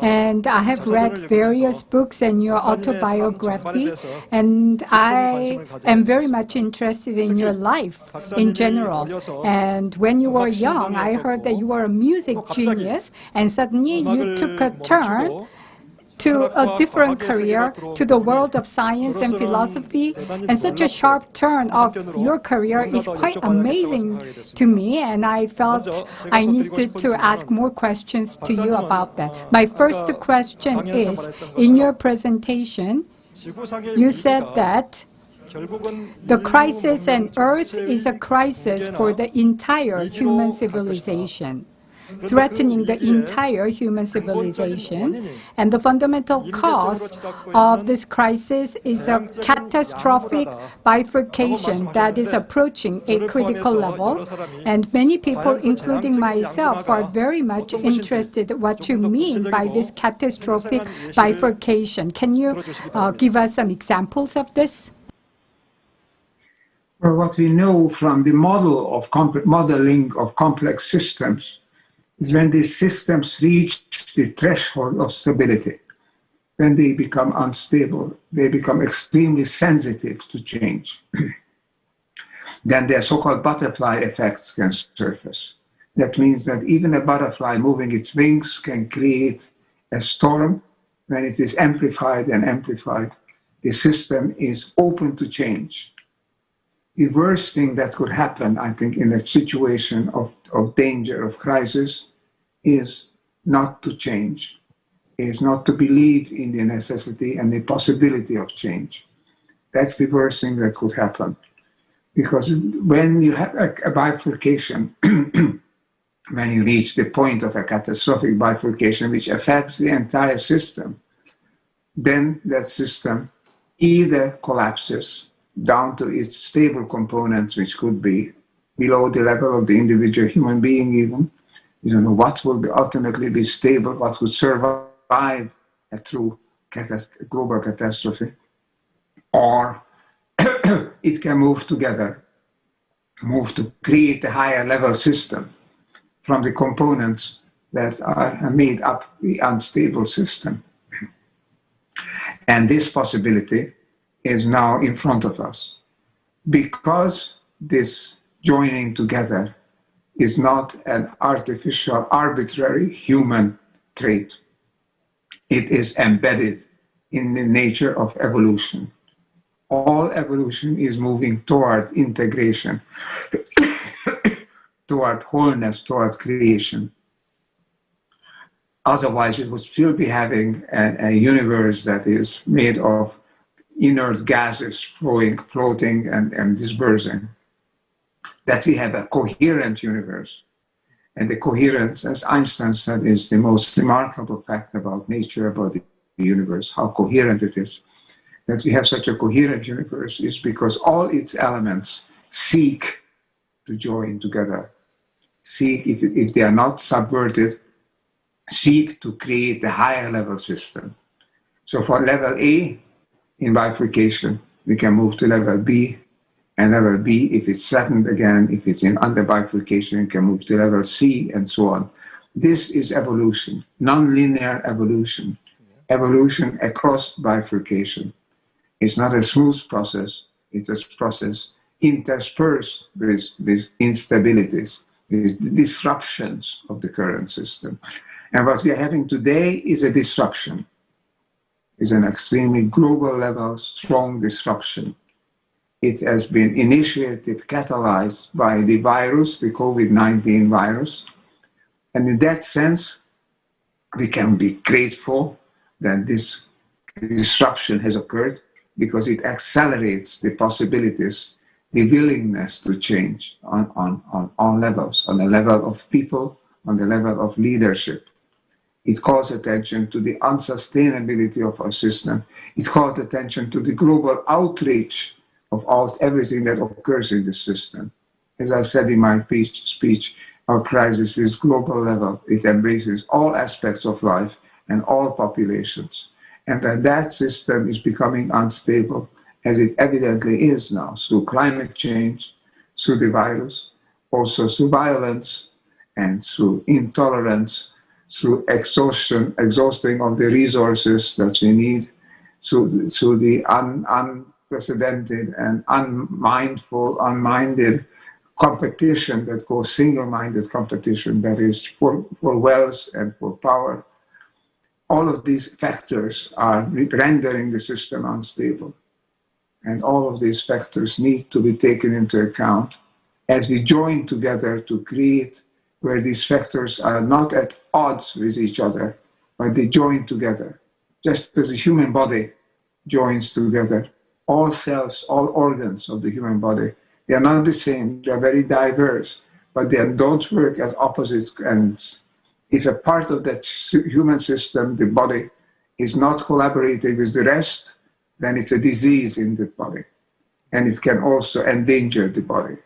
and I have read various books and your autobiography, and I am very much interested in your life in general. And when you were young, I heard that you were a music genius, and suddenly you took a turn to a different career, to the world of science and philosophy. And such a sharp turn of your career is quite amazing to me, and I felt I needed to ask more questions to you about that. My first question is, in your presentation, you said that the crisis on Earth is a crisis for the entire human civilization, threatening the entire human civilization. And the fundamental cause of this crisis is a catastrophic bifurcation that is approaching a critical level. And many people, including myself, are very much interested in what you mean by this catastrophic bifurcation. Can you give us some examples of this? Well, what we know from the modeling of complex systems is when these systems reach the threshold of stability, when they become unstable, they become extremely sensitive to change. Then their so-called butterfly effects can surface. That means that even a butterfly moving its wings can create a storm. When it is amplified and amplified, the system is open to change. The worst thing that could happen, I think, in a situation of danger, of crisis, is not to change, is not to believe in the necessity and the possibility of change. That's the worst thing that could happen. Because when you have a bifurcation, when you reach the point of a catastrophic bifurcation which affects the entire system, then that system either collapses down to its stable components, which could be below the level of the individual human being even. You don't know what will ultimately be stable, what would survive a true global catastrophe. Or it can move together, move to create a higher level system from the components that are made up the unstable system. And this possibility is now in front of us. Because this joining together is not an artificial, arbitrary human trait. It is embedded in the nature of evolution. All evolution is moving toward integration, toward wholeness, toward creation. Otherwise, it would still be having a universe that is made of inert gases floating and dispersing. That we have a coherent universe. And the coherence, as Einstein said, is the most remarkable fact about nature, about the universe, how coherent it is. That we have such a coherent universe is because all its elements seek to join together. Seek, if they are not subverted, seek to create a higher level system. So for level A, in bifurcation, we can move to level B, and level B, if it's flattened again, if it's in under bifurcation, we can move to level C, and so on. This is evolution, non-linear evolution, evolution across bifurcation. It's not a smooth process, it's a process interspersed with instabilities, with disruptions of the current system. And what we are having today is a disruption. Is an extremely global level, strong disruption. It has been initiated, catalyzed by the virus, the COVID-19 virus. And in that sense, we can be grateful that this disruption has occurred because it accelerates the possibilities, the willingness to change on levels, on the level of people, on the level of leadership. It calls attention to the unsustainability of our system. It calls attention to the global outreach of everything that occurs in the system. As I said in my speech, our crisis is global level. It embraces all aspects of life and all populations. And that system is becoming unstable, as it evidently is now, through climate change, through the virus, also through violence, and through intolerance, through exhausting of the resources that we need, through the unprecedented and unminded competition that goes, single-minded competition that is for wealth and for power. all of these factors are rendering the system unstable. And all of these factors need to be taken into account as we join together to create where these factors are not at odds with each other, but they join together. Just as the human body joins together, all cells, all organs of the human body, they are not the same, they are very diverse, but they don't work at opposite ends. If a part of that human system, the body, is not collaborating with the rest, then it's a disease in the body. And it can also endanger the body.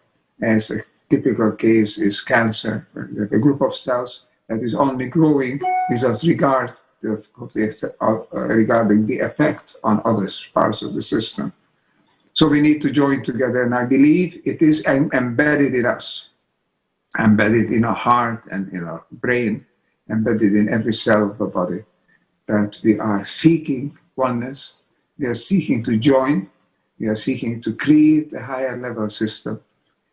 As a typical case is cancer, a group of cells that is only growing without regard regarding the effect on other parts of the system. So we need to join together, and I believe it is embedded in us, embedded in our heart and in our brain, embedded in every cell of the body, that we are seeking oneness, we are seeking to join, we are seeking to create a higher level system,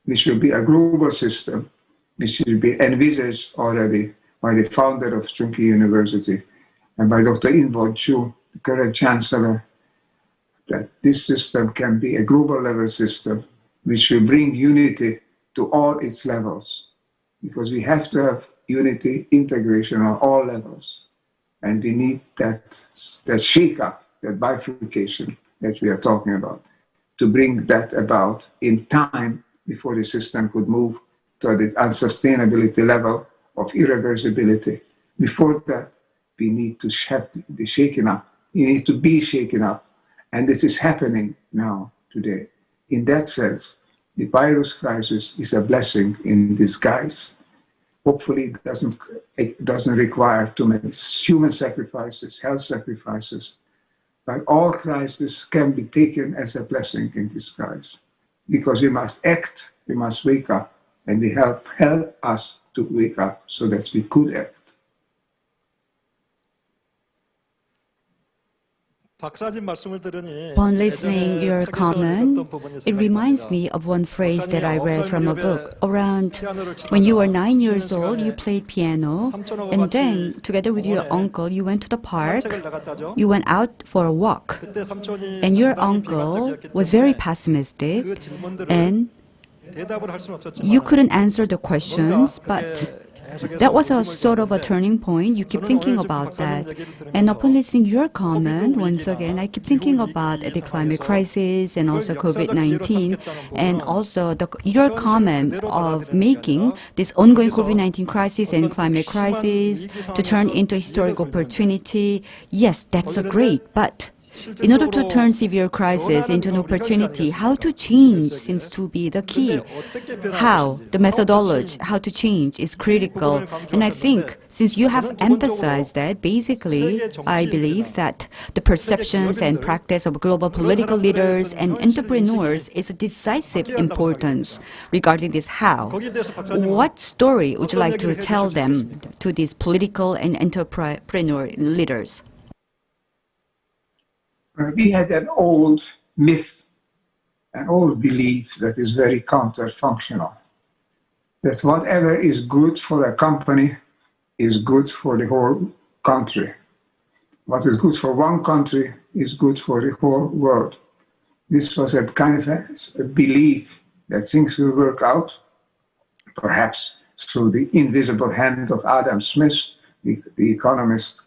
which will be a global system, which will be envisaged already by the founder of Chung-Shig University and by Dr. Invo Chu, the current chancellor, that this system can be a global level system which will bring unity to all its levels. Because we have to have unity, integration on all levels. And we need that shake-up, that bifurcation that we are talking about, to bring that about in time before the system could move to the unsustainability level of irreversibility. Before that, we need to have the shaken up. We need to be shaken up. And this is happening now, today. In that sense, the virus crisis is a blessing in disguise. Hopefully it doesn't require too many human sacrifices, health sacrifices, but all crises can be taken as a blessing in disguise. Because we must act, we must wake up, and they help us to wake up so that we could act. Upon listening your comment, it reminds me of one phrase that I read from a book. Around when you were 9 years old, you played piano, and then together with your uncle, you went to the park, you went out for a walk, and your uncle was very pessimistic, and you couldn't answer the questions, but that was a sort of a turning point. You keep thinking about that. And upon listening to your comment, once again, I keep thinking about the climate crisis and also COVID-19, and also your comment of making this ongoing COVID-19 crisis and climate crisis to turn into a historic opportunity. Yes, that's great, but in order to turn severe crisis into an opportunity, how to change seems to be the key. How, the methodology, how to change is critical. And I think since you have emphasized that, basically, I believe that the perceptions and practice of global political leaders and entrepreneurs is a decisive importance regarding this how. What story would you like to tell them to these political and entrepreneur leaders? We had an old myth, an old belief that is very counter-functional, that whatever is good for a company is good for the whole country. What is good for one country is good for the whole world. This was a kind of a belief that things will work out, perhaps through the invisible hand of Adam Smith, the economist,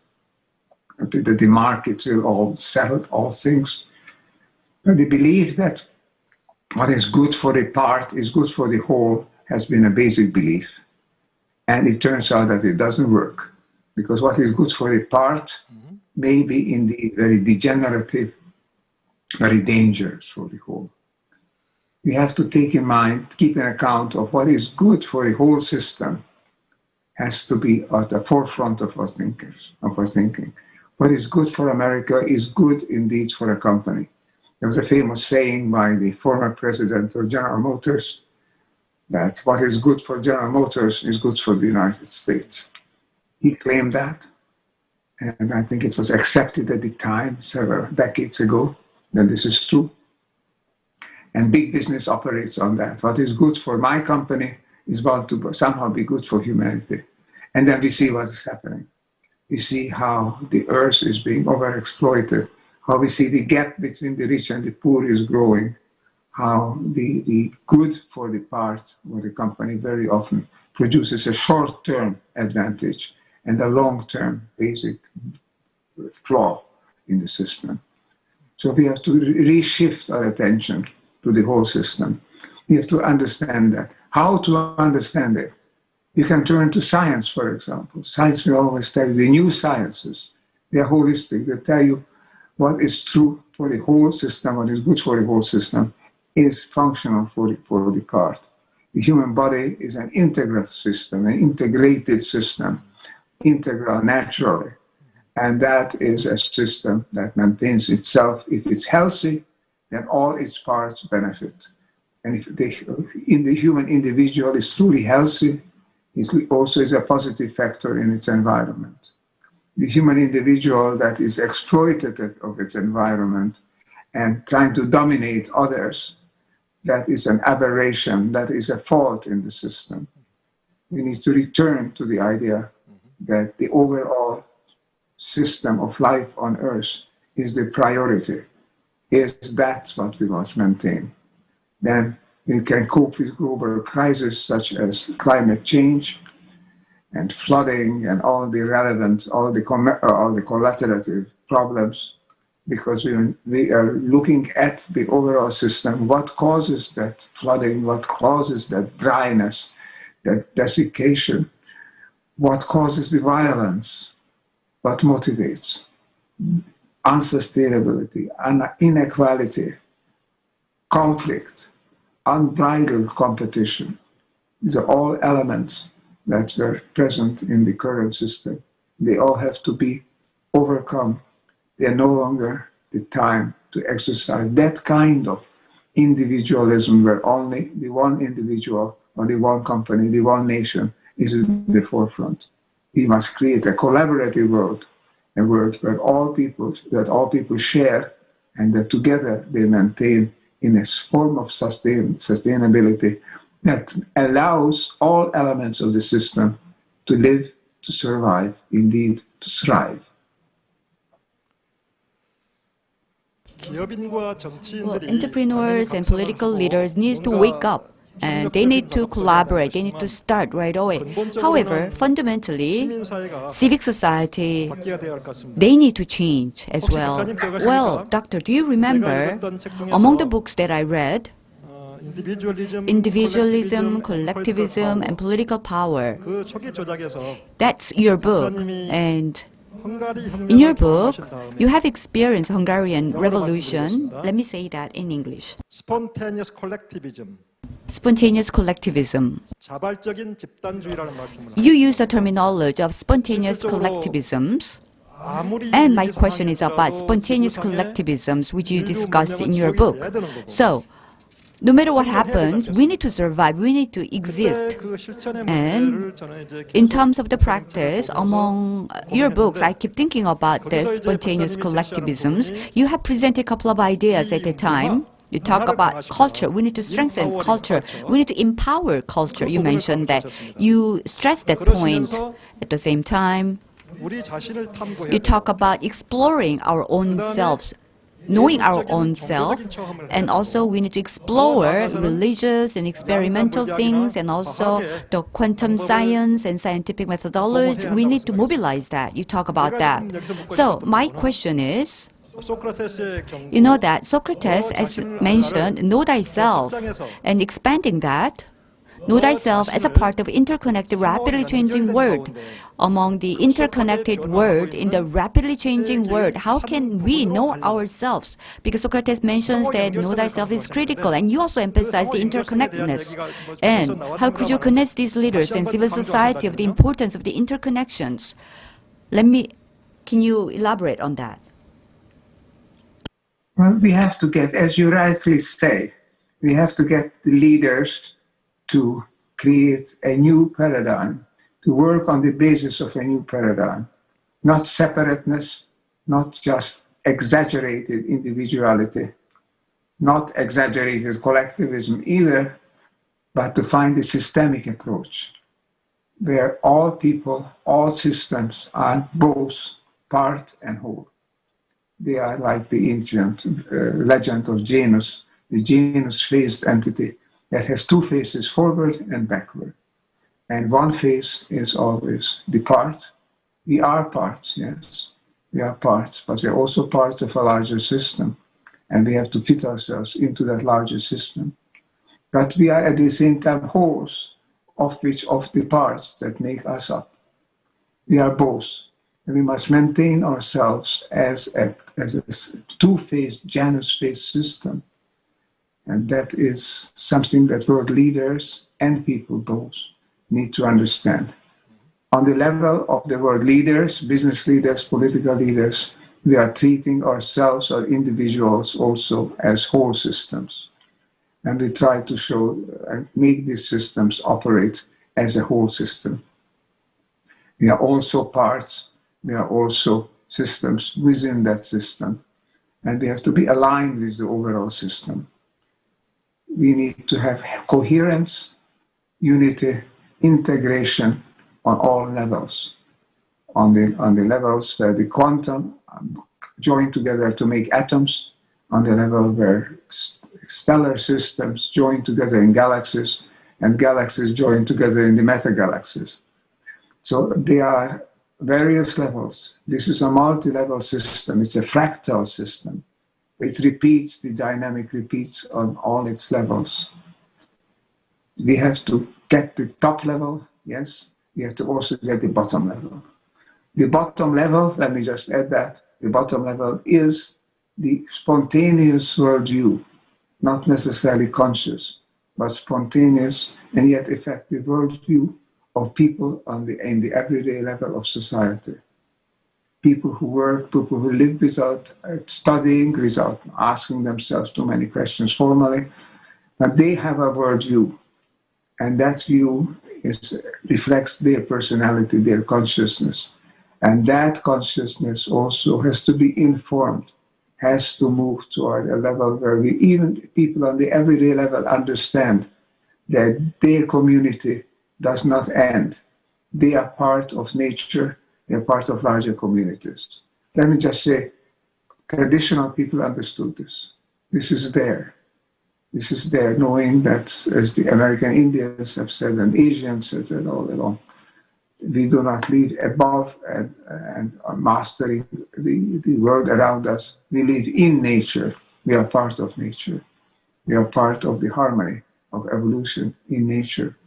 that the market will all settle all things. But the belief that what is good for a part is good for the whole has been a basic belief. And it turns out that it doesn't work. Because what is good for a part may be indeed very degenerative, very dangerous for the whole. We have to take in mind, keep an account of what is good for the whole system has to be at the forefront of our thinking. What is good for America is good indeed for a company. There was a famous saying by the former president of General Motors that what is good for General Motors is good for the United States. He claimed that, and I think it was accepted at the time, several decades ago, that this is true. And big business operates on that. What is good for my company is bound to somehow be good for humanity. And then we see what is happening. we see how the earth is being overexploited, how we see the gap between the rich and the poor is growing, how the good for the part or the company very often produces a short-term advantage and a long-term basic flaw in the system. So we have to reshift our attention to the whole system. We have to understand that. How to understand it? You can turn to science, for example. Science will always tell you the new sciences. They are holistic. They tell you what is true for the whole system, what is good for the whole system, is functional for the part. The human body is an integral system, an integrated system, integral naturally. And that is a system that maintains itself. If it's healthy, then all its parts benefit. And if the human individual is truly healthy, it also is a positive factor in its environment. The human individual that is exploitative of its environment and trying to dominate others, that is an aberration, that is a fault in the system. We need to return to the idea that the overall system of life on Earth is the priority. Is that what we must maintain? Then we can cope with global crises such as climate change and flooding and all the relevant, all the collateral problems, because we are looking at the overall system. What causes that flooding? What causes that dryness, that desiccation? What causes the violence? What motivates? Unsustainability, inequality, conflict, unbridled competition. These are all elements that were present in the current system. They all have to be overcome. They are no longer the time to exercise that kind of individualism where only the one individual or the one company, the one nation is at the forefront. We must create a collaborative world, a world where all people share and that together they maintain in a form of sustainability that allows all elements of the system to live, to survive, indeed to thrive. Well, entrepreneurs and political leaders need to wake up and they need to collaborate, they need to start right away. However, fundamentally, civic society, they need to change as well. Well, Doctor, do you remember among the books that I read, Individualism, Collectivism, and Political Power? That's your book. And in your book, you have experienced Hungarian Revolution. Let me say that in English. Spontaneous collectivism. Spontaneous collectivism. You use the terminology of spontaneous collectivisms. And my question is about spontaneous collectivisms, which you discussed in your book. So, no matter what happens, we need to survive, we need to exist. And in terms of the practice, among your books, I keep thinking about this spontaneous collectivisms. You have presented a couple of ideas at the time. You talk about culture. We need to strengthen culture. We need to empower culture. You mentioned that. You stress that point. At the same time, you talk about exploring our own selves, knowing our own self, and also we need to explore religious and experimental things, and also the quantum science and scientific methodology. We need to mobilize that. You talk about that. So my question is, you know that Socrates, as mentioned, know thyself, and expanding that, know thyself as a part of interconnected, rapidly changing world. Among the interconnected world, in the rapidly changing world, how can we know ourselves? Because Socrates mentions that know thyself is critical, and you also emphasize the interconnectedness. And how could you connect these leaders and civil society of the importance of the interconnections? Can you elaborate on that? Well, we have to get, as you rightly say, we have to get the leaders to create a new paradigm, to work on the basis of a new paradigm. Not separateness, not just exaggerated individuality, not exaggerated collectivism either, but to find a systemic approach. where all people, all systems are both part and whole. They are like the ancient legend of Janus, the Janus-faced entity that has two faces, forward and backward. And one face is always the part. We are parts, yes. We are parts, but we are also part of a larger system. And we have to fit ourselves into that larger system. But we are at the same time wholes, of the parts that make us up. We are both. And we must maintain ourselves as a two-faced, Janus-faced system. And that is something that world leaders and people both need to understand. On the level of the world leaders, business leaders, political leaders, we are treating ourselves or individuals also as whole systems. And we try to show and make these systems operate as a whole system. We are also parts, we are also systems within that system. And we have to be aligned with the overall system. We need to have coherence, unity, integration on all levels. On the levels where the quantum join together to make atoms, on the level where stellar systems join together in galaxies, and galaxies join together in the meta-galaxies. So there are various levels. This is a multi-level system. It's a fractal system. It repeats, the dynamic repeats on all its levels. We have to get the top level, yes. We have to also get the bottom level. The bottom level, let me just add that, the bottom level is the spontaneous worldview, not necessarily conscious, but spontaneous and yet effective worldview of people in the everyday level of society. People who work, people who live without studying, without asking themselves too many questions formally, but they have a worldview, and that view reflects their personality, their consciousness. And that consciousness also has to be informed, has to move toward a level where even people on the everyday level understand that their community does not end. They are part of nature, they are part of larger communities. Let me just say, traditional people understood this. This is there. This is there, knowing that, as the American Indians have said and Asians have said all along, we do not live above and mastering the world around us. We live in nature. We are part of nature. We are part of the harmony of evolution in nature.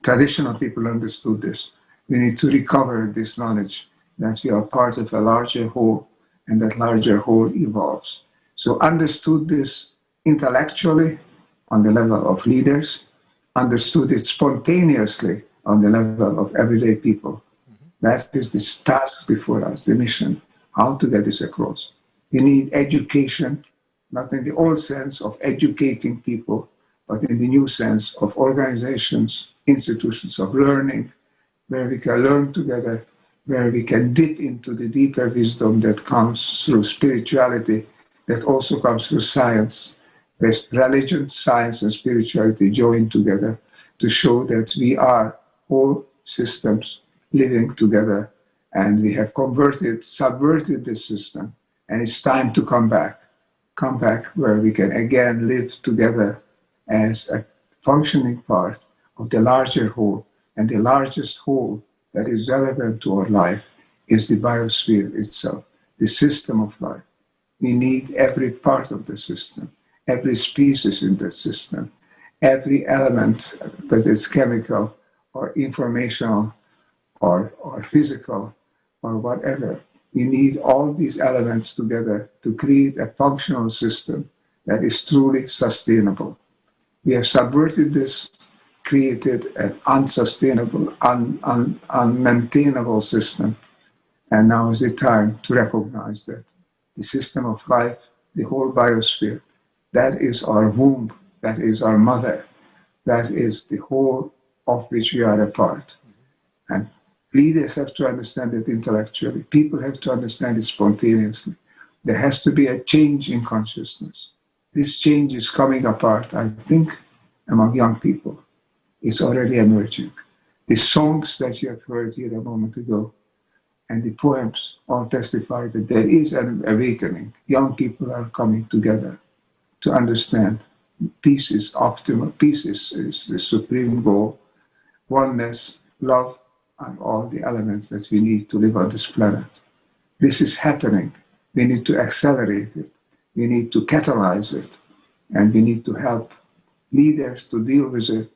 Traditional people understood this. We need to recover this knowledge that we are part of a larger whole, and that larger whole evolves. So understood this intellectually on the level of leaders, understood it spontaneously on the level of everyday people. That is the task before us, the mission, how to get this across. We need education, not in the old sense of educating people, but in the new sense of organizations, institutions of learning, where we can learn together, where we can dip into the deeper wisdom that comes through spirituality, that also comes through science, where religion, science, and spirituality join together to show that we are all systems living together, and we have subverted this system, and it's time to come back where we can again live together as a functioning part of the larger whole. And the largest whole that is relevant to our life is the biosphere itself, the system of life. We need every part of the system, every species in that system, every element, whether it's chemical or informational or physical or whatever. We need all these elements together to create a functional system that is truly sustainable. We have subverted this, created an unsustainable, unmaintainable system. And now is the time to recognize that the system of life, the whole biosphere, that is our womb, that is our mother, that is the whole of which we are a part. And leaders have to understand it intellectually. People have to understand it spontaneously. There has to be a change in consciousness. This change is coming apart, I think, among young people. It's already emerging. The songs that you have heard here a moment ago and the poems all testify that there is an awakening. Young people are coming together to understand peace is optimal, peace is the supreme goal, oneness, love, and all the elements that we need to live on this planet. This is happening. We need to accelerate it. We need to catalyze it. And we need to help leaders to deal with it,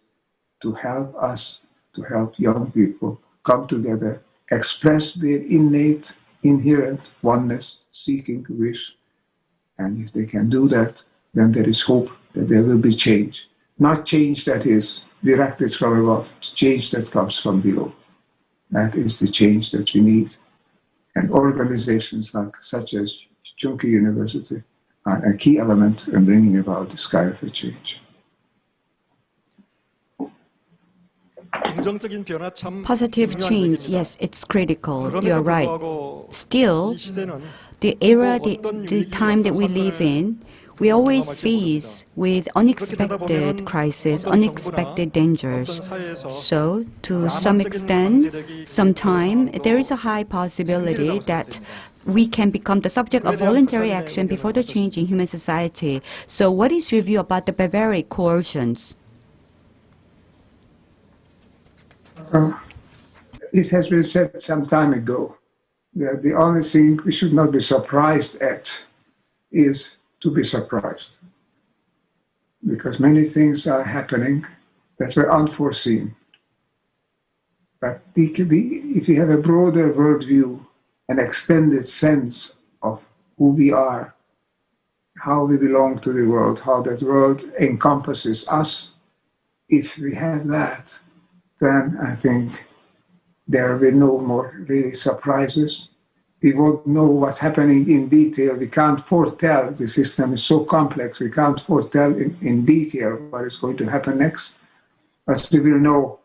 to help us, to help young people come together, express their innate, inherent oneness, seeking wish. And if they can do that, then there is hope that there will be change. Not change that is directed from above, change that comes from below. That is the change that we need. And organizations such as Chung-Shig University are a key element in bringing about this kind of a change. Positive change, yes, it's critical. You're right. Still, the era, the time that we live in, we always face with unexpected crises, unexpected dangers. So, to some extent, sometime, there is a high possibility that we can become the subject of voluntary action before the change in human society. So, what is your view about the barbaric coercions? It has been said some time ago that the only thing we should not be surprised at is to be surprised. Because many things are happening that were unforeseen. But if you have a broader worldview, an extended sense of who we are, how we belong to the world, how that world encompasses us, if we have that, then I think there will be no more really surprises. We won't know what's happening in detail. We can't foretell. The system is so complex. We can't foretell in detail what is going to happen next. But we will know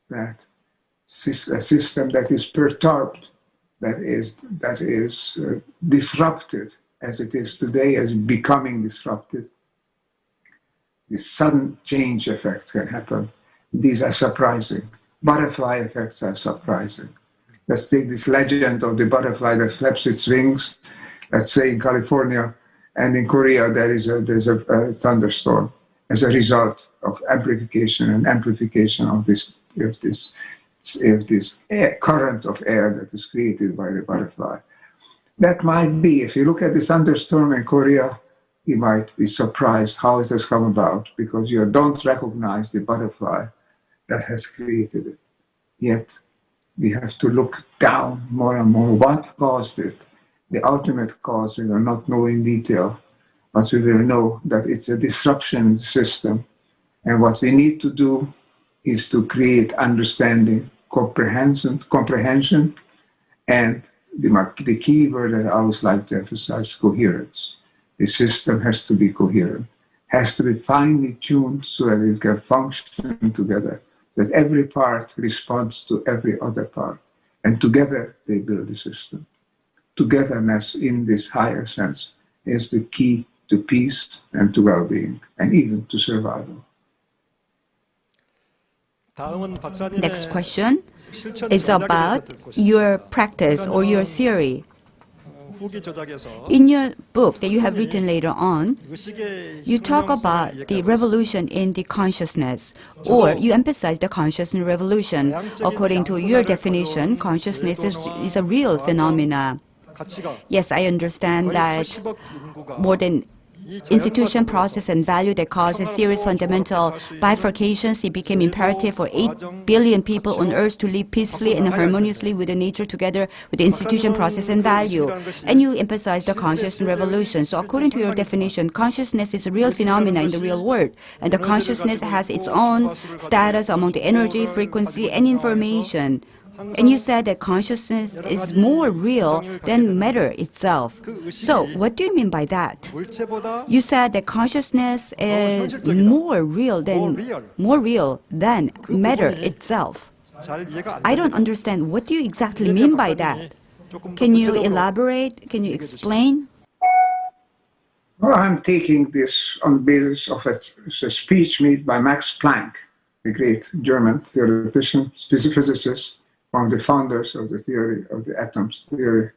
that a system that is perturbed, that is disrupted as it is today, as becoming disrupted. This sudden change effect can happen. These are surprising. Butterfly effects are surprising. Let's take this legend of the butterfly that flaps its wings. Let's say in California and in Korea there's a thunderstorm as a result of amplification of this current of air that is created by the butterfly. That might be, if you look at the thunderstorm in Korea, you might be surprised how it has come about because you don't recognize the butterfly that has created it. Yet, we have to look down more and more. What caused it? The ultimate cause we will not know in detail, but we will know that it's a disruption in the system. And what we need to do is to create understanding, comprehension, and the key word that I always like to emphasize, coherence. The system has to be coherent, has to be finely tuned so that it can function together, that every part responds to every other part. And together they build the system. Togetherness in this higher sense is the key to peace and to well-being, and even to survival. Next question is about your practice or your theory. In your book that you have written later on, you talk about the revolution in the consciousness, or you emphasize the consciousness revolution. According to your definition, consciousness is a real phenomena. Yes, I understand that more than institution, process, and value that causes serious fundamental bifurcations, it became imperative for 8 billion people on Earth to live peacefully and harmoniously with the nature together with the institution, process, and value. And you emphasize the consciousness revolution. So according to your definition, consciousness is a real phenomena in the real world. And the consciousness has its own status among the energy, frequency, and information. And you said that consciousness is more real than matter itself. So, what do you mean by that? You said that consciousness is more real than matter itself. I don't understand. What do you exactly mean by that? Can you elaborate? Can you explain? Well, I'm taking this on the basis of a speech made by Max Planck the great German theoretician, physicist, one of the founders of the theory of the atoms theory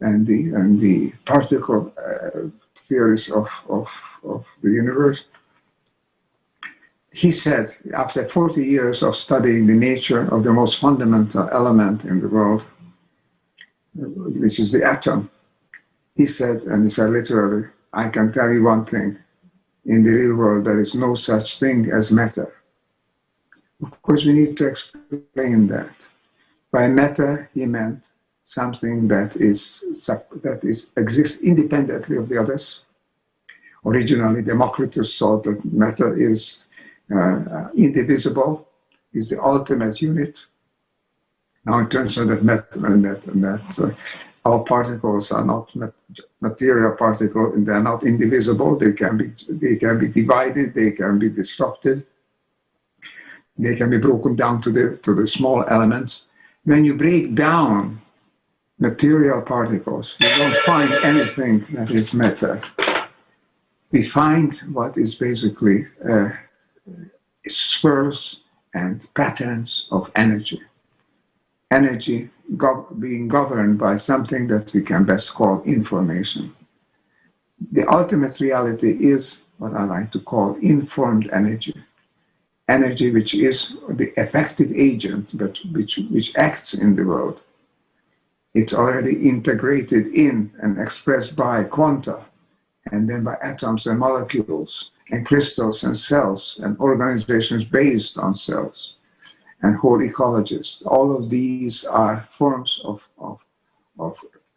and the particle theories of the universe. He said, after 40 years of studying the nature of the most fundamental element in the world, which is the atom, he said, and he said literally, I can tell you one thing, in the real world there is no such thing as matter. Of course, we need to explain that. By matter, he meant something that exists independently of the others. Originally, Democritus thought that matter is indivisible, is the ultimate unit. Now it turns out that our particles are not material particles, and they are not indivisible. They can be divided. They can be disrupted. They can be broken down to the small elements. When you break down material particles, you don't find anything that is matter. We find what is basically swirls and patterns of energy. Energy being governed by something that we can best call information. The ultimate reality is what I like to call informed energy. Energy which is the effective agent, but which acts in the world. It's already integrated in and expressed by quanta, and then by atoms and molecules, and crystals and cells, and organizations based on cells, and whole ecologies. All of these are forms of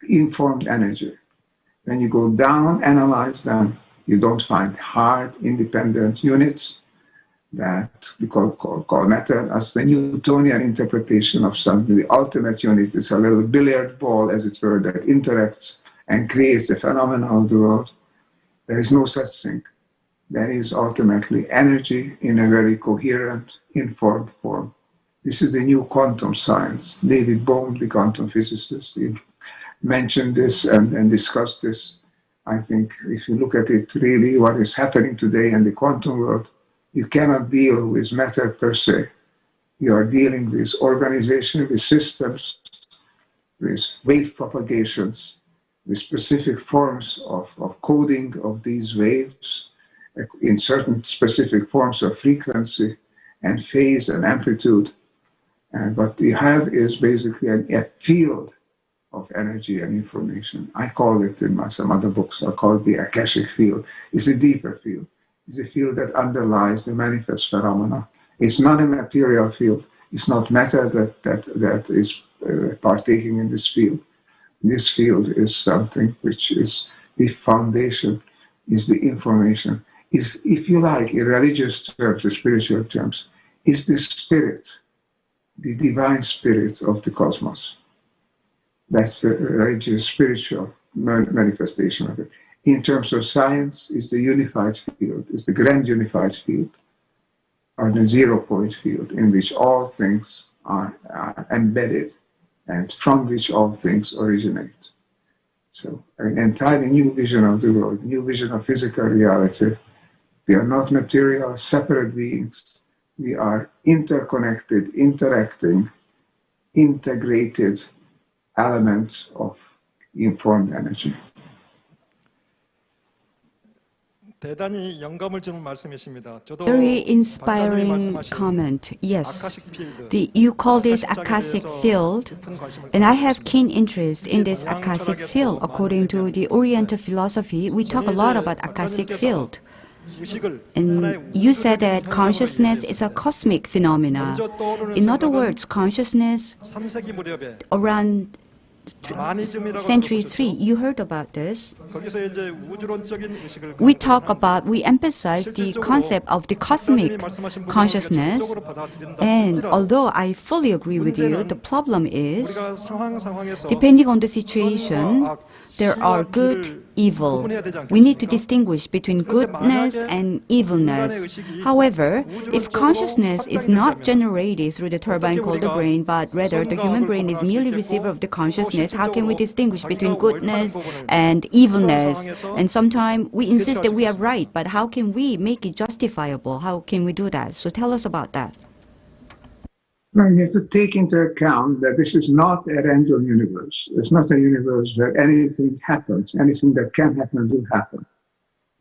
informed energy. When you go down, analyze them, you don't find hard, independent units that we call matter as the Newtonian interpretation of something. The ultimate unit is a little billiard ball, as it were, that interacts and creates the phenomena of the world. There is no such thing. There is ultimately energy in a very coherent, informed form. This is the new quantum science. David Bohm, the quantum physicist, he mentioned this and discussed this. I think if you look at it really, what is happening today in the quantum world, you cannot deal with matter per se. You are dealing with organization, with systems, with wave propagations, with specific forms of coding of these waves in certain specific forms of frequency and phase and amplitude. And what you have is basically a field of energy and information. I call it in some other books, I call it the Akashic field. It's a deeper field. It's a field that underlies the manifest phenomena. It's not a material field. It's not matter that is partaking in this field. This field is something which is the foundation, is the information, is, if you like, in religious terms, in spiritual terms, is the spirit, the divine spirit of the cosmos. That's the religious, spiritual manifestation of it. In terms of science, it's the unified field, it's the grand unified field, or the zero-point field, in which all things are embedded and from which all things originate. So an entirely new vision of the world, new vision of physical reality. We are not material, separate beings. We are interconnected, interacting, integrated elements of informed energy. 대단히 영감을 주는 말씀이십니다. Very inspiring comment. Yes, you call this Akashic field, and I have keen interest in this Akashic field. According to the Oriental philosophy, we talk a lot about Akashic field. And you said that consciousness is a cosmic phenomena. In other words, consciousness around Century 3, you heard about this. We emphasize the concept of the cosmic consciousness, and although I fully agree with you, the problem is, depending on the situation, there are good, evil. We need to distinguish between goodness and evilness. However, if consciousness is not generated through the turbine called the brain, but rather the human brain is merely receiver of the consciousness, how can we distinguish between goodness and evilness? And sometimes we insist that we are right, but how can we make it justifiable? How can we do that? So tell us about that. Well, you have to take into account that this is not a random universe. It's not a universe where anything happens. Anything that can happen will happen.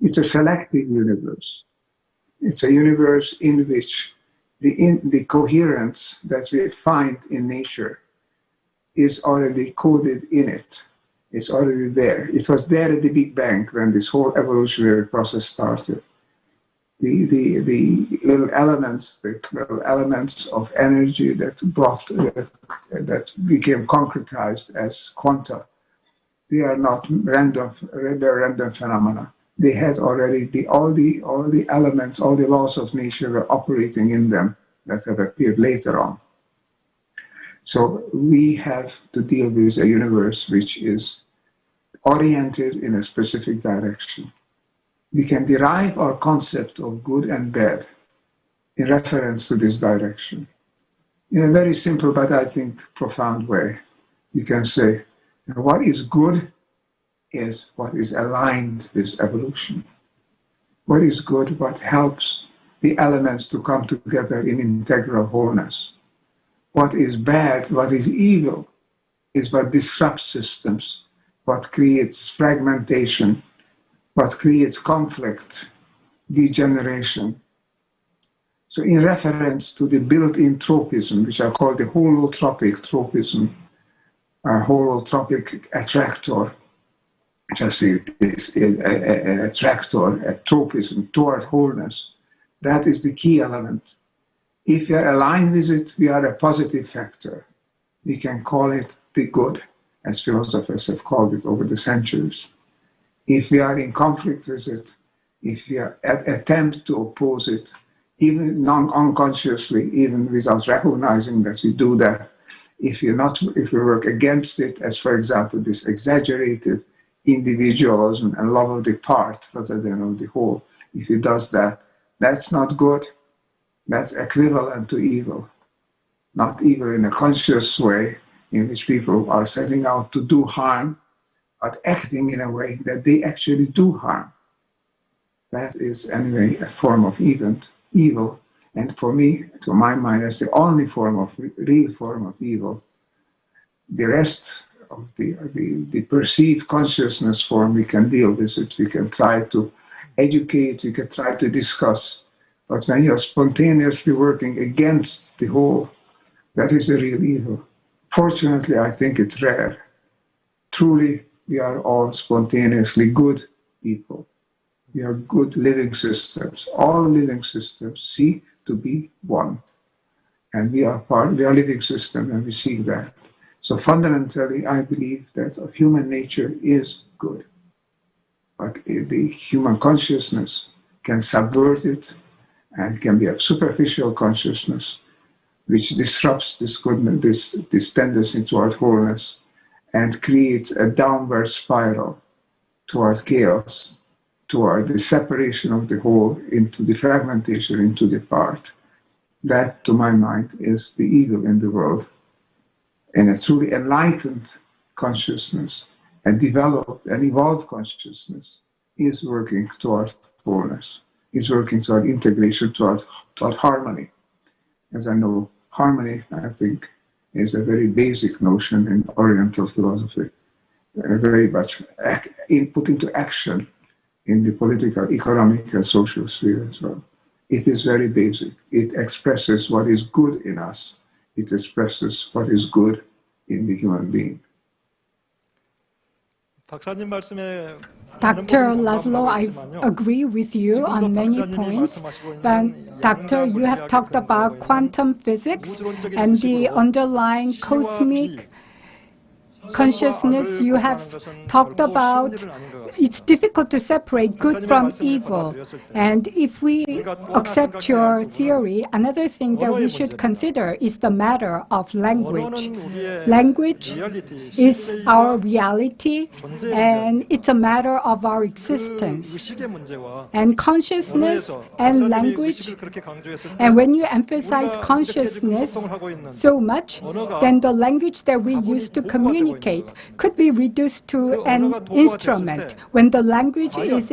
It's a selective universe. It's a universe in which the coherence that we find in nature is already coded in it. It's already there. It was there at the Big Bang when this whole evolutionary process started. The little elements of energy that became concretized as quanta, they are not random. They're random phenomena. They had already all the elements, all the laws of nature were operating in them that have appeared later on. So we have to deal with a universe which is oriented in a specific direction. We can derive our concept of good and bad in reference to this direction. In a very simple, but I think profound way, you can say, what is good is what is aligned with evolution. What is good, what helps the elements to come together in integral wholeness. What is bad, what is evil, is what disrupts systems, what creates fragmentation, what creates conflict, degeneration. So in reference to the built-in tropism, which I call the holotropic tropism, holotropic attractor, just this attractor, a tropism toward wholeness, that is the key element. If we are aligned with it, we are a positive factor. We can call it the good, as philosophers have called it over the centuries. If we are in conflict with it, if we are attempt to oppose it, even unconsciously, even without recognizing that we do that, if we work against it, as for example, this exaggerated individualism and love of the part rather than of the whole, if he does that, that's not good. That's equivalent to evil. Not evil in a conscious way in which people are setting out to do harm, but acting in a way that they actually do harm. That is anyway a form of evil. And for me, to my mind, that's the only real form of evil. The rest of the perceived consciousness form, we can deal with it. We can try to educate, we can try to discuss. But when you're spontaneously working against the whole, that is the real evil. Fortunately, I think it's rare. Truly, we are all spontaneously good people. We are good living systems. All living systems seek to be one. And we are living systems and we seek that. So fundamentally, I believe that human nature is good. But the human consciousness can subvert it and can be a superficial consciousness which disrupts this goodness, this tendency toward wholeness and creates a downward spiral toward chaos, toward the separation of the whole into the fragmentation into the part. That, to my mind, is the evil in the world. And a truly enlightened consciousness, a developed and evolved consciousness is working toward wholeness, is working toward integration, toward harmony. As I know, harmony, I think, is a very basic notion in Oriental philosophy, very much put into action in the political, economic, and social sphere as well. It is very basic. It expresses what is good in us. It expresses what is good in the human being. Dr. László, I agree with you on many points, but Doctor, you have talked about quantum physics and the underlying cosmic consciousness you have talked about, it's difficult to separate good from evil. And if we accept your theory, another thing that we should consider is the matter of language. Language is our reality, and it's a matter of our existence. And consciousness and language, and when you emphasize consciousness so much, then the language that we use to communicate could be reduced to an instrument. When the language is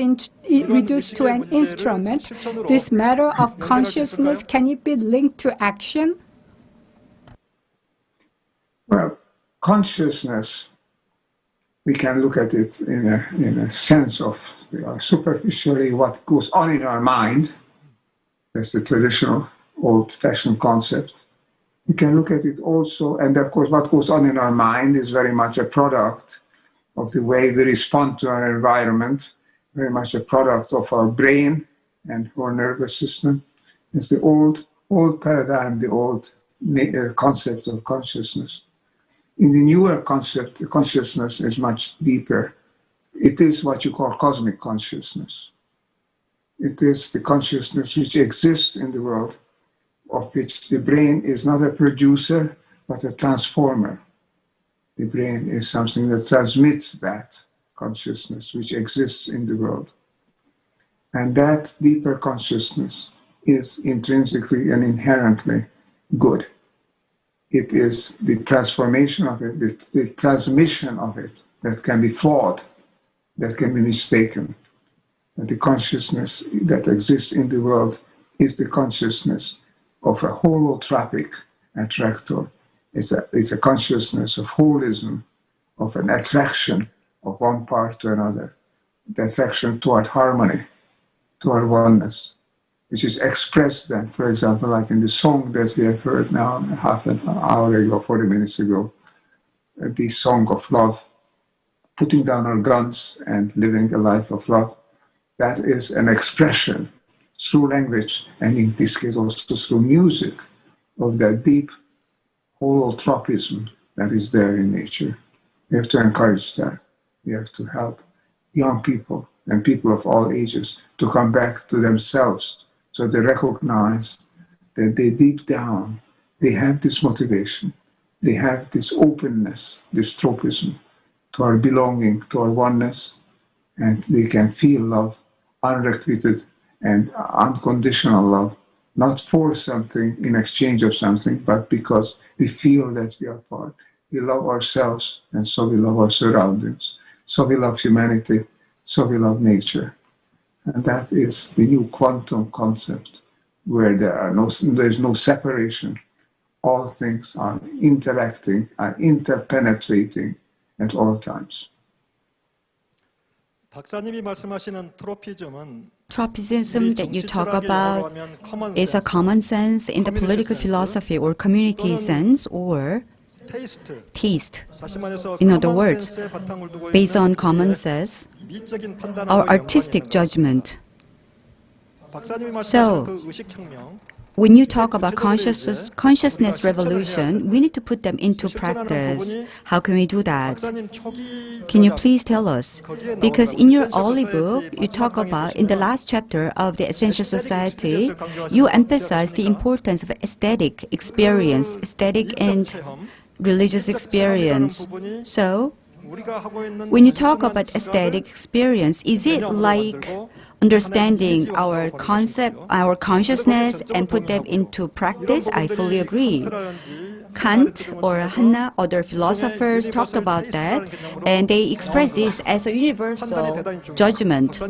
reduced to an instrument, this matter of consciousness, can it be linked to action? Well, consciousness, we can look at it in a sense of superficially what goes on in our mind. That's the traditional old-fashioned concept. We can look at it also, and of course what goes on in our mind is very much a product of the way we respond to our environment, very much a product of our brain and our nervous system. It's the old paradigm, the old concept of consciousness. In the newer concept, consciousness is much deeper. It is what you call cosmic consciousness. It is the consciousness which exists in the world, of which the brain is not a producer, but a transformer. The brain is something that transmits that consciousness which exists in the world. And that deeper consciousness is intrinsically and inherently good. It is the transformation of it, the transmission of it that can be flawed, that can be mistaken. And the consciousness that exists in the world is the consciousness of a holotropic attractor. It's a consciousness of holism, of an attraction of one part to another, the attraction toward harmony, toward oneness, which is expressed then, for example, like in the song that we have heard now half an hour ago, 40 minutes ago, the song of love, putting down our guns and living a life of love. That is an expression through language, and in this case also through music, of that deep holotropism that is there in nature. We have to encourage that. We have to help young people and people of all ages to come back to themselves, so they recognize that they deep down, they have this motivation, they have this openness, this tropism to our belonging, to our oneness, and they can feel love, unrequited and unconditional love, not for something in exchange of something, but because we feel that we are part. We love ourselves, and so we love our surroundings. So we love humanity, so we love nature. And that is the new quantum concept, where there is no separation. All things are interacting, are interpenetrating at all times. Tropism that you talk about is a common sense in the political philosophy or community sense, or taste. In other words, based on common sense, our artistic judgment. So, when you talk about consciousness revolution, we need to put them into practice. How can we do that? Can you please tell us? Because in your early book, you talk about, in the last chapter of the Essential Society, you emphasize the importance of aesthetic experience, aesthetic and religious experience. So, when you talk about aesthetic experience, is it like understanding our concept, our consciousness, and put them into practice? I fully agree. Kant or Hanna, other philosophers talked about that, and they expressed this as a universal judgment.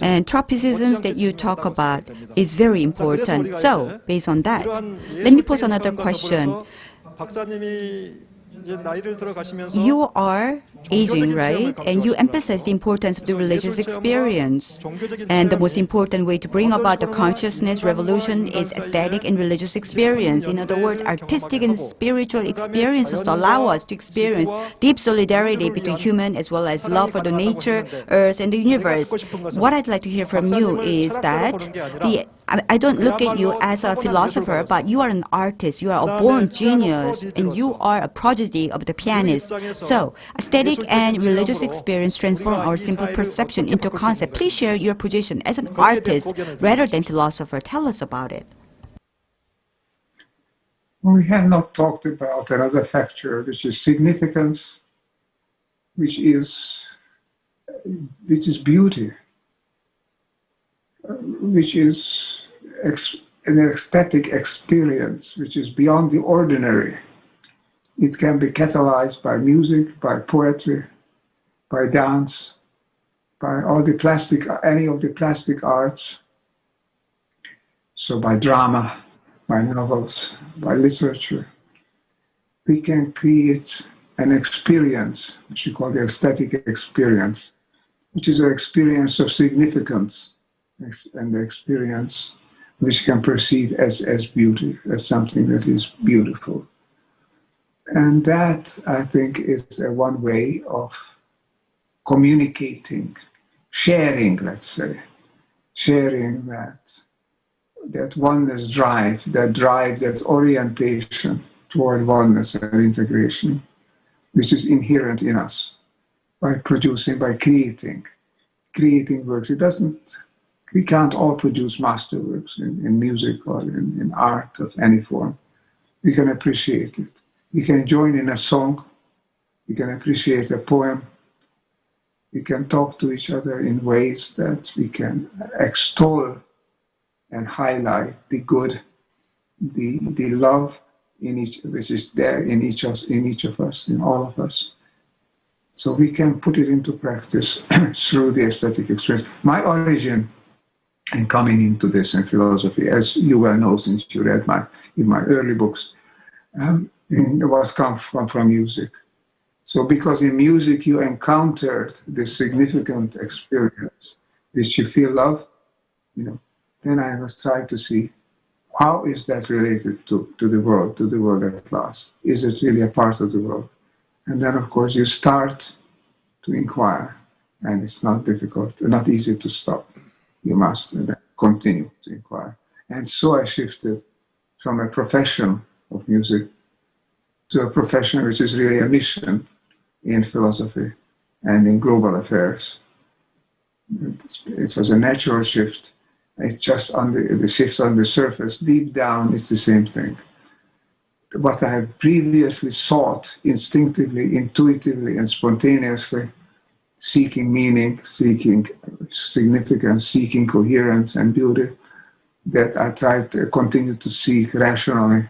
And tropism that you talk about is very important. So, based on that, let me pose another question. You are aging, right? And you emphasize the importance of the religious experience. And the most important way to bring about the consciousness revolution is aesthetic and religious experience. In other words, artistic and spiritual experiences allow us to experience deep solidarity between human as well as love for the nature, earth, and the universe. What I'd like to hear from you is that I don't look at you as a philosopher, but you are an artist, you are a born genius, and you are a prodigy of the pianist. So, aesthetic and religious experience transform our simple perception into concept. Please share your position as an artist rather than philosopher. Tell us about it. We have not talked about another factor, which is significance, which is beauty, which is an aesthetic experience, which is beyond the ordinary. It can be catalyzed by music, by poetry, by dance, by all the any of the plastic arts, so by drama, by novels, by literature. We can create an experience, which we call the aesthetic experience, which is an experience of significance, and the experience which can perceive as beauty, as something that is beautiful. And that, I think, is one way of communicating, sharing, let's say, sharing that oneness drive, that orientation toward oneness and integration, which is inherent in us, by producing, by creating works. We can't all produce masterworks in music or in art of any form. We can appreciate it. We can join in a song. We can appreciate a poem. We can talk to each other in ways that we can extol and highlight the good, the love which is there in each of us, in all of us. So we can put it into practice through the aesthetic experience. My origin in coming into this in philosophy, as you well know since you read in my early books, it was come from music. So because in music you encountered this significant experience, which you feel love, then I was trying to see how is that related to the world at last. Is it really a part of the world? And then, of course, you start to inquire, and it's not difficult, not easy to stop. You must continue to inquire. And so I shifted from a profession of music to a profession which is really a mission in philosophy and in global affairs. It was a natural shift. It's just the shifts on the surface. Deep down, it's the same thing. What I had previously sought instinctively, intuitively, and spontaneously, seeking meaning, seeking significance, seeking coherence and beauty, that I tried to continue to seek rationally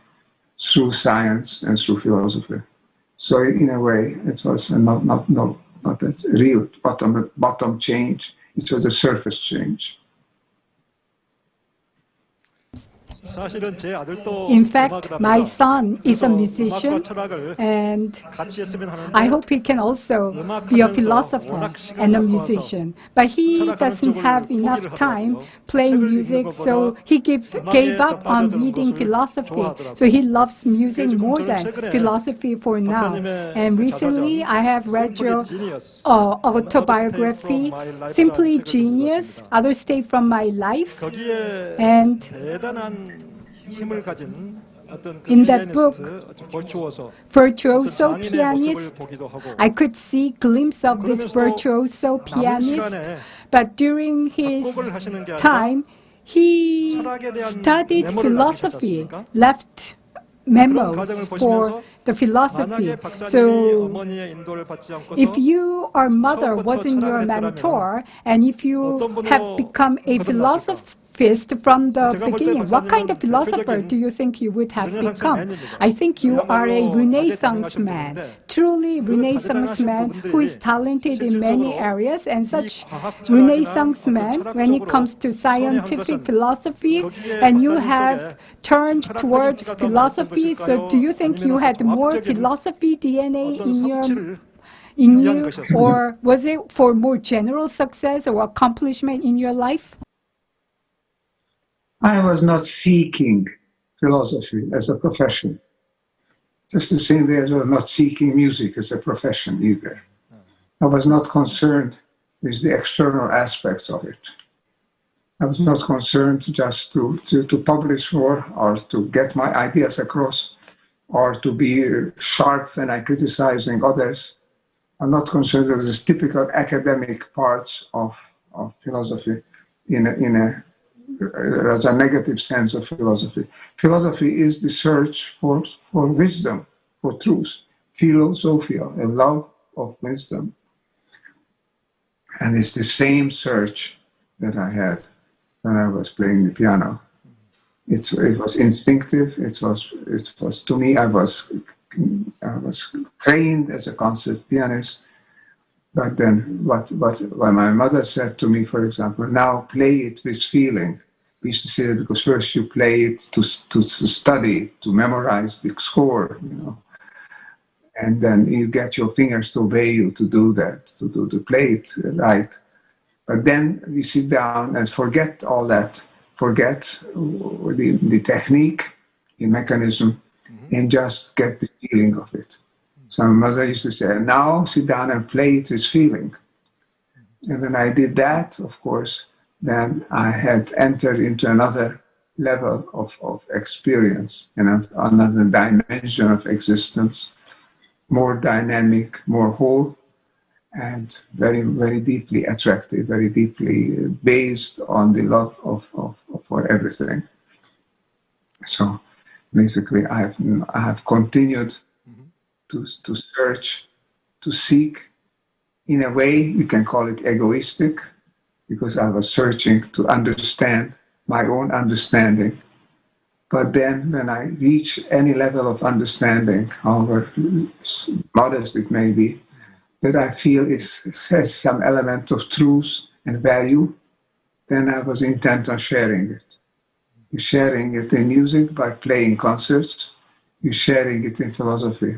through science and through philosophy. So in a way, it was not that real bottom change. It was a surface change. In fact, my son is a musician, and I hope he can also be a philosopher and a musician. But he doesn't have enough time playing music, so he gave up on reading philosophy. So he loves music more than philosophy for now. And recently, I have read your autobiography, Simply Genius, Other State from My Life, and in that book, virtuoso pianist, I could see a glimpse of this virtuoso pianist, but during his time, he studied philosophy, left memos for the philosophy. So if your mother wasn't your mentor, and if you have become a philosophist from the beginning, what kind of philosopher do you think you would have become? I think you are a Renaissance man, truly Renaissance man who is talented in many areas, and such Renaissance man when it comes to scientific philosophy, and you have turned towards philosophy. So do you think you had more philosophy DNA in you, or was it for more general success or accomplishment in your life? I was not seeking philosophy as a profession, just the same way as I was not seeking music as a profession either. I was not concerned with the external aspects of it. I was not concerned just to publish more or to get my ideas across or to be sharp when I criticizing others. I'm not concerned with this typical academic parts of philosophy as a negative sense of philosophy. Philosophy is the search for wisdom, for truth. Philosophia, a love of wisdom. And it's the same search that I had when I was playing the piano. It was instinctive. It was to me. I was trained as a concert pianist. But then, what my mother said to me, for example, now play it with feeling. We used to say that because first you play it to study, to memorize the score, you know, and then you get your fingers to obey you to do that, to play it right. But then we sit down and forget all that, forget the technique, the mechanism, and just get the feeling of it. So my mother used to say, now sit down and play it with feeling. And when I did that, of course, then I had entered into another level of experience, another dimension of existence, more dynamic, more whole, and very, very deeply attractive, very deeply based on the love for everything. So basically, I have continued to search, to seek. In a way, you can call it egoistic, because I was searching to understand my own understanding. But then when I reach any level of understanding, however modest it may be, that I feel has some element of truth and value, then I was intent on sharing it. You're sharing it in music by playing concerts. You're sharing it in philosophy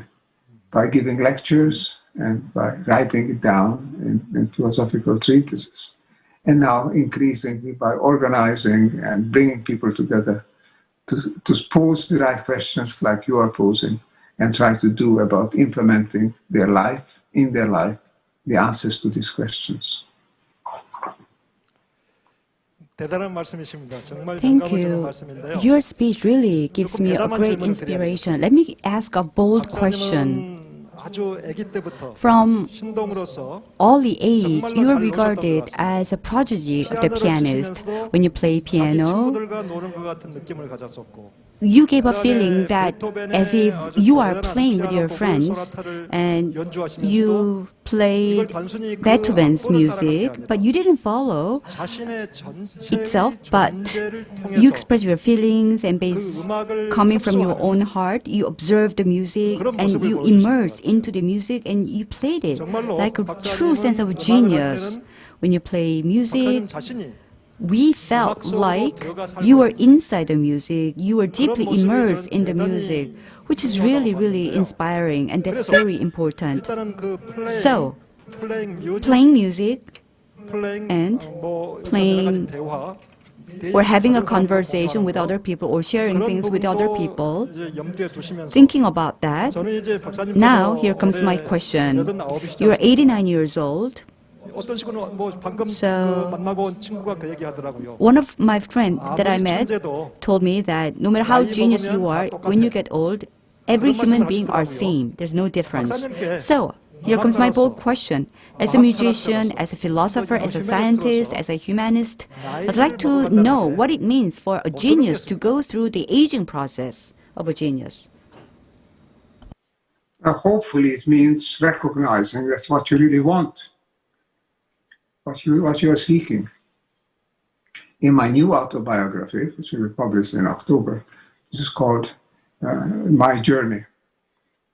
by giving lectures and by writing it down in philosophical treatises. And now increasingly by organizing and bringing people together to pose the right questions like you are posing and try to do about implementing in their life, the answers to these questions. Thank you. Your speech really gives me a great inspiration. Let me ask a bold question. From early age, you were regarded as a prodigy of the pianist. When you play piano, you gave a feeling that as if you are playing with your friends, and you played Beethoven's music, but you didn't follow itself, but you express your feelings, and coming from your own heart, you observed the music and you immersed into the music and you played it like a true sense of genius. When you play music, we felt like you were inside the music, you were deeply immersed in the music, which is really, really inspiring, and that's very important. So, playing music and playing or having a conversation with other people or sharing things with other people, thinking about that, now here comes my question. You are 89 years old. So, one of my friends that I met told me that no matter how genius you are, when you get old, every human being are same. There's no difference. So, here comes my bold question. As a musician, as a philosopher, as a scientist, as a humanist, I'd like to know what it means for a genius to go through the aging process of a genius. Hopefully it means recognizing that's what you really want. What you are seeking. In my new autobiography, which will be published in October, this is called My Journey.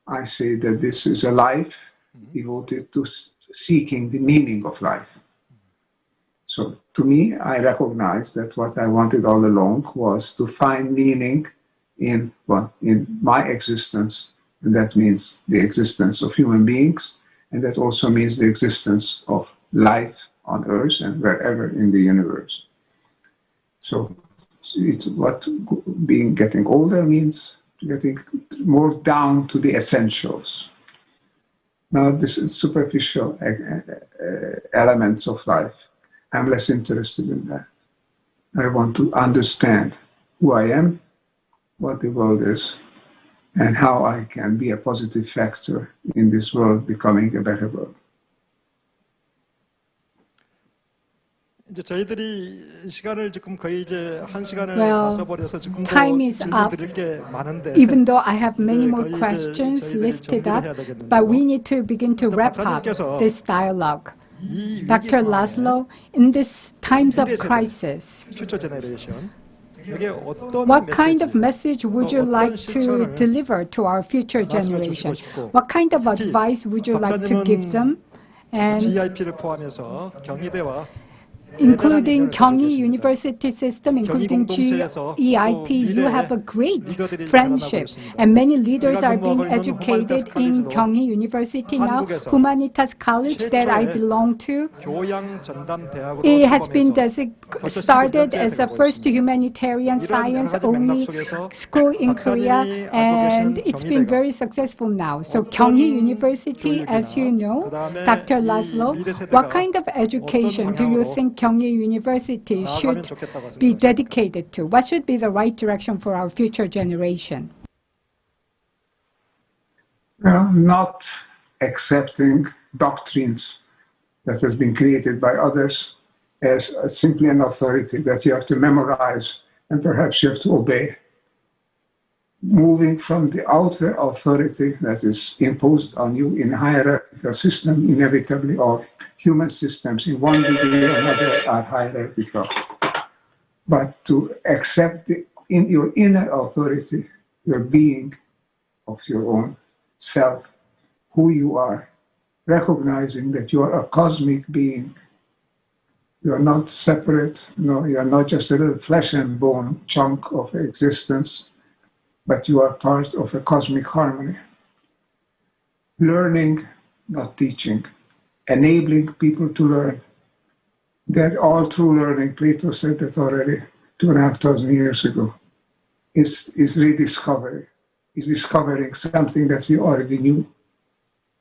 I say that this is a life devoted to seeking the meaning of life. So to me, I recognize that what I wanted all along was to find meaning in my existence, and that means the existence of human beings, and that also means the existence of life on Earth and wherever in the universe. So getting older means getting more down to the essentials. Now, this is superficial elements of life, I'm less interested in that. I want to understand who I am, what the world is, and how I can be a positive factor in this world becoming a better world. 이제 저희들이 시간을 지금 거의 이제 1시간을 Well, 다 써버려서 지금 time is 질문 up. 드릴 게 많은데 Even though I have many more 거의 이제 questions 저희들이 listed 정리를 up, 해야 되겠는데요. but we need to begin to wrap up 박사님께서 this dialogue. 이 위기 Dr. 상황에 László, in this times of 미래 세대, crisis, future generation, 이게 어떤 what kind of 메시지, message would 또 you 어떤 like to 실천을 deliver to our future 말씀해 generation? 주시고 싶고, What kind of 특히 advice would you like to give them? And GIP를 포함해서 경희대와 including Kyung University system, including 공동체에서 GEIP, you have a great friendship, and many leaders are being educated in Kyung University now. Humanitas College that I belong to, 교양 전담 대학으로 it has been 출범해서 started as a first humanitarian science only school in Korea, and it's been very successful now. So Kyung University, as you know, Dr. László, what kind of education do you think Kyung University should be dedicated to? What should be the right direction for our future generation? Well, not accepting doctrines that has been created by others as simply an authority that you have to memorize and perhaps you have to obey. Moving from the outer authority that is imposed on you in a hierarchical system, inevitably, or human systems in one degree or another are hierarchical. But to accept in your inner authority, your being of your own self, who you are, recognizing that you are a cosmic being. You are not separate, no, you are not just a little flesh and bone chunk of existence, but you are part of a cosmic harmony. Learning, not teaching. Enabling people to learn. That all true learning, Plato said that already 2,500 years ago, is rediscovery, is discovering something that you already knew.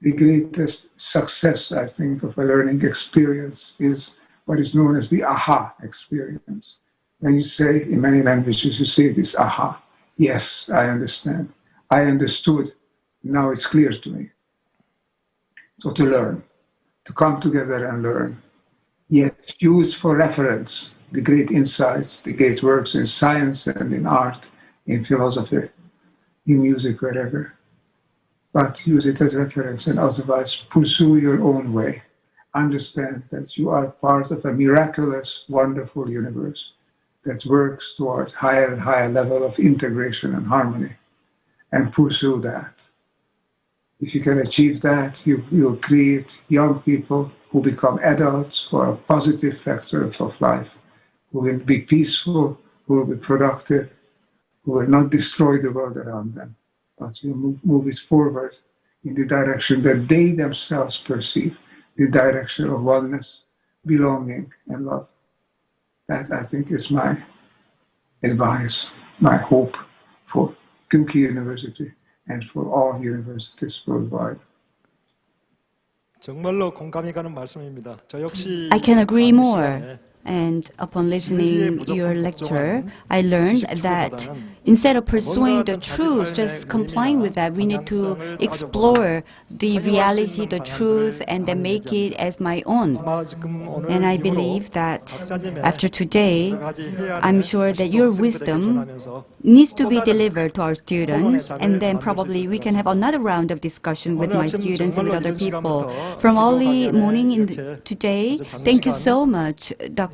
The greatest success, I think, of a learning experience is what is known as the aha experience. When you say, in many languages, you say this aha. Yes, I understand. I understood. Now it's clear to me. So to learn. To come together and learn, yet use for reference the great insights, the great works in science and in art, in philosophy, in music, wherever. But use it as reference and otherwise pursue your own way. Understand that you are part of a miraculous, wonderful universe that works towards higher and higher level of integration and harmony, and pursue that. If you can achieve that, you'll create young people who become adults, who are a positive factor of life, who will be peaceful, who will be productive, who will not destroy the world around them, but will move it forward in the direction that they themselves perceive, the direction of oneness, belonging, and love. That, I think, is my advice, my hope for Kyung University and for all universities worldwide. 정말로 공감이 가는 말씀입니다. 저 역시 I can agree more. And upon listening your lecture, I learned that instead of pursuing the truth, just complying with that, we need to explore the reality, the truth, and then make it as my own. And I believe that after today, I'm sure that your wisdom needs to be delivered to our students, and then probably we can have another round of discussion with my students and with other people. From early morning today, thank you so much, Dr.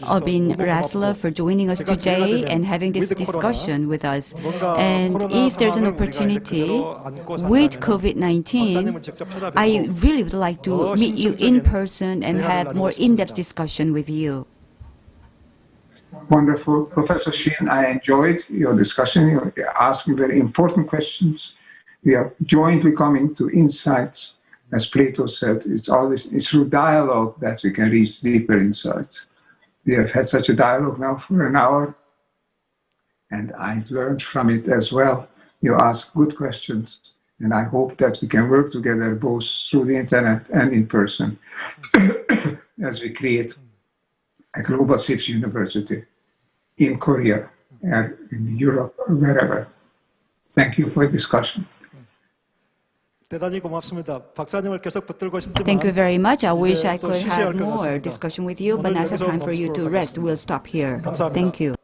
Ervin László, for joining us today and having this discussion with us. And if there's an opportunity with COVID-19, I really would like to meet you in person and have more in-depth discussion with you. Wonderful. Professor Shin, I enjoyed your discussion. You're asking very important questions. We are jointly coming to insights. As Plato said, it's through dialogue that we can reach deeper insights. We have had such a dialogue now for an hour, and I learned from it as well. You ask good questions, and I hope that we can work together both through the internet and in person as we create a global six university in Korea and in Europe or wherever. Thank you for discussion. 대단히 고맙습니다. 박사님을 계속 붙들고 싶지만 Thank you very much. I wish I 또 could 쉬셔야 have 할것 more 같습니다. discussion with you, but now's the time for you to rest. We'll stop here. 감사합니다. Thank you.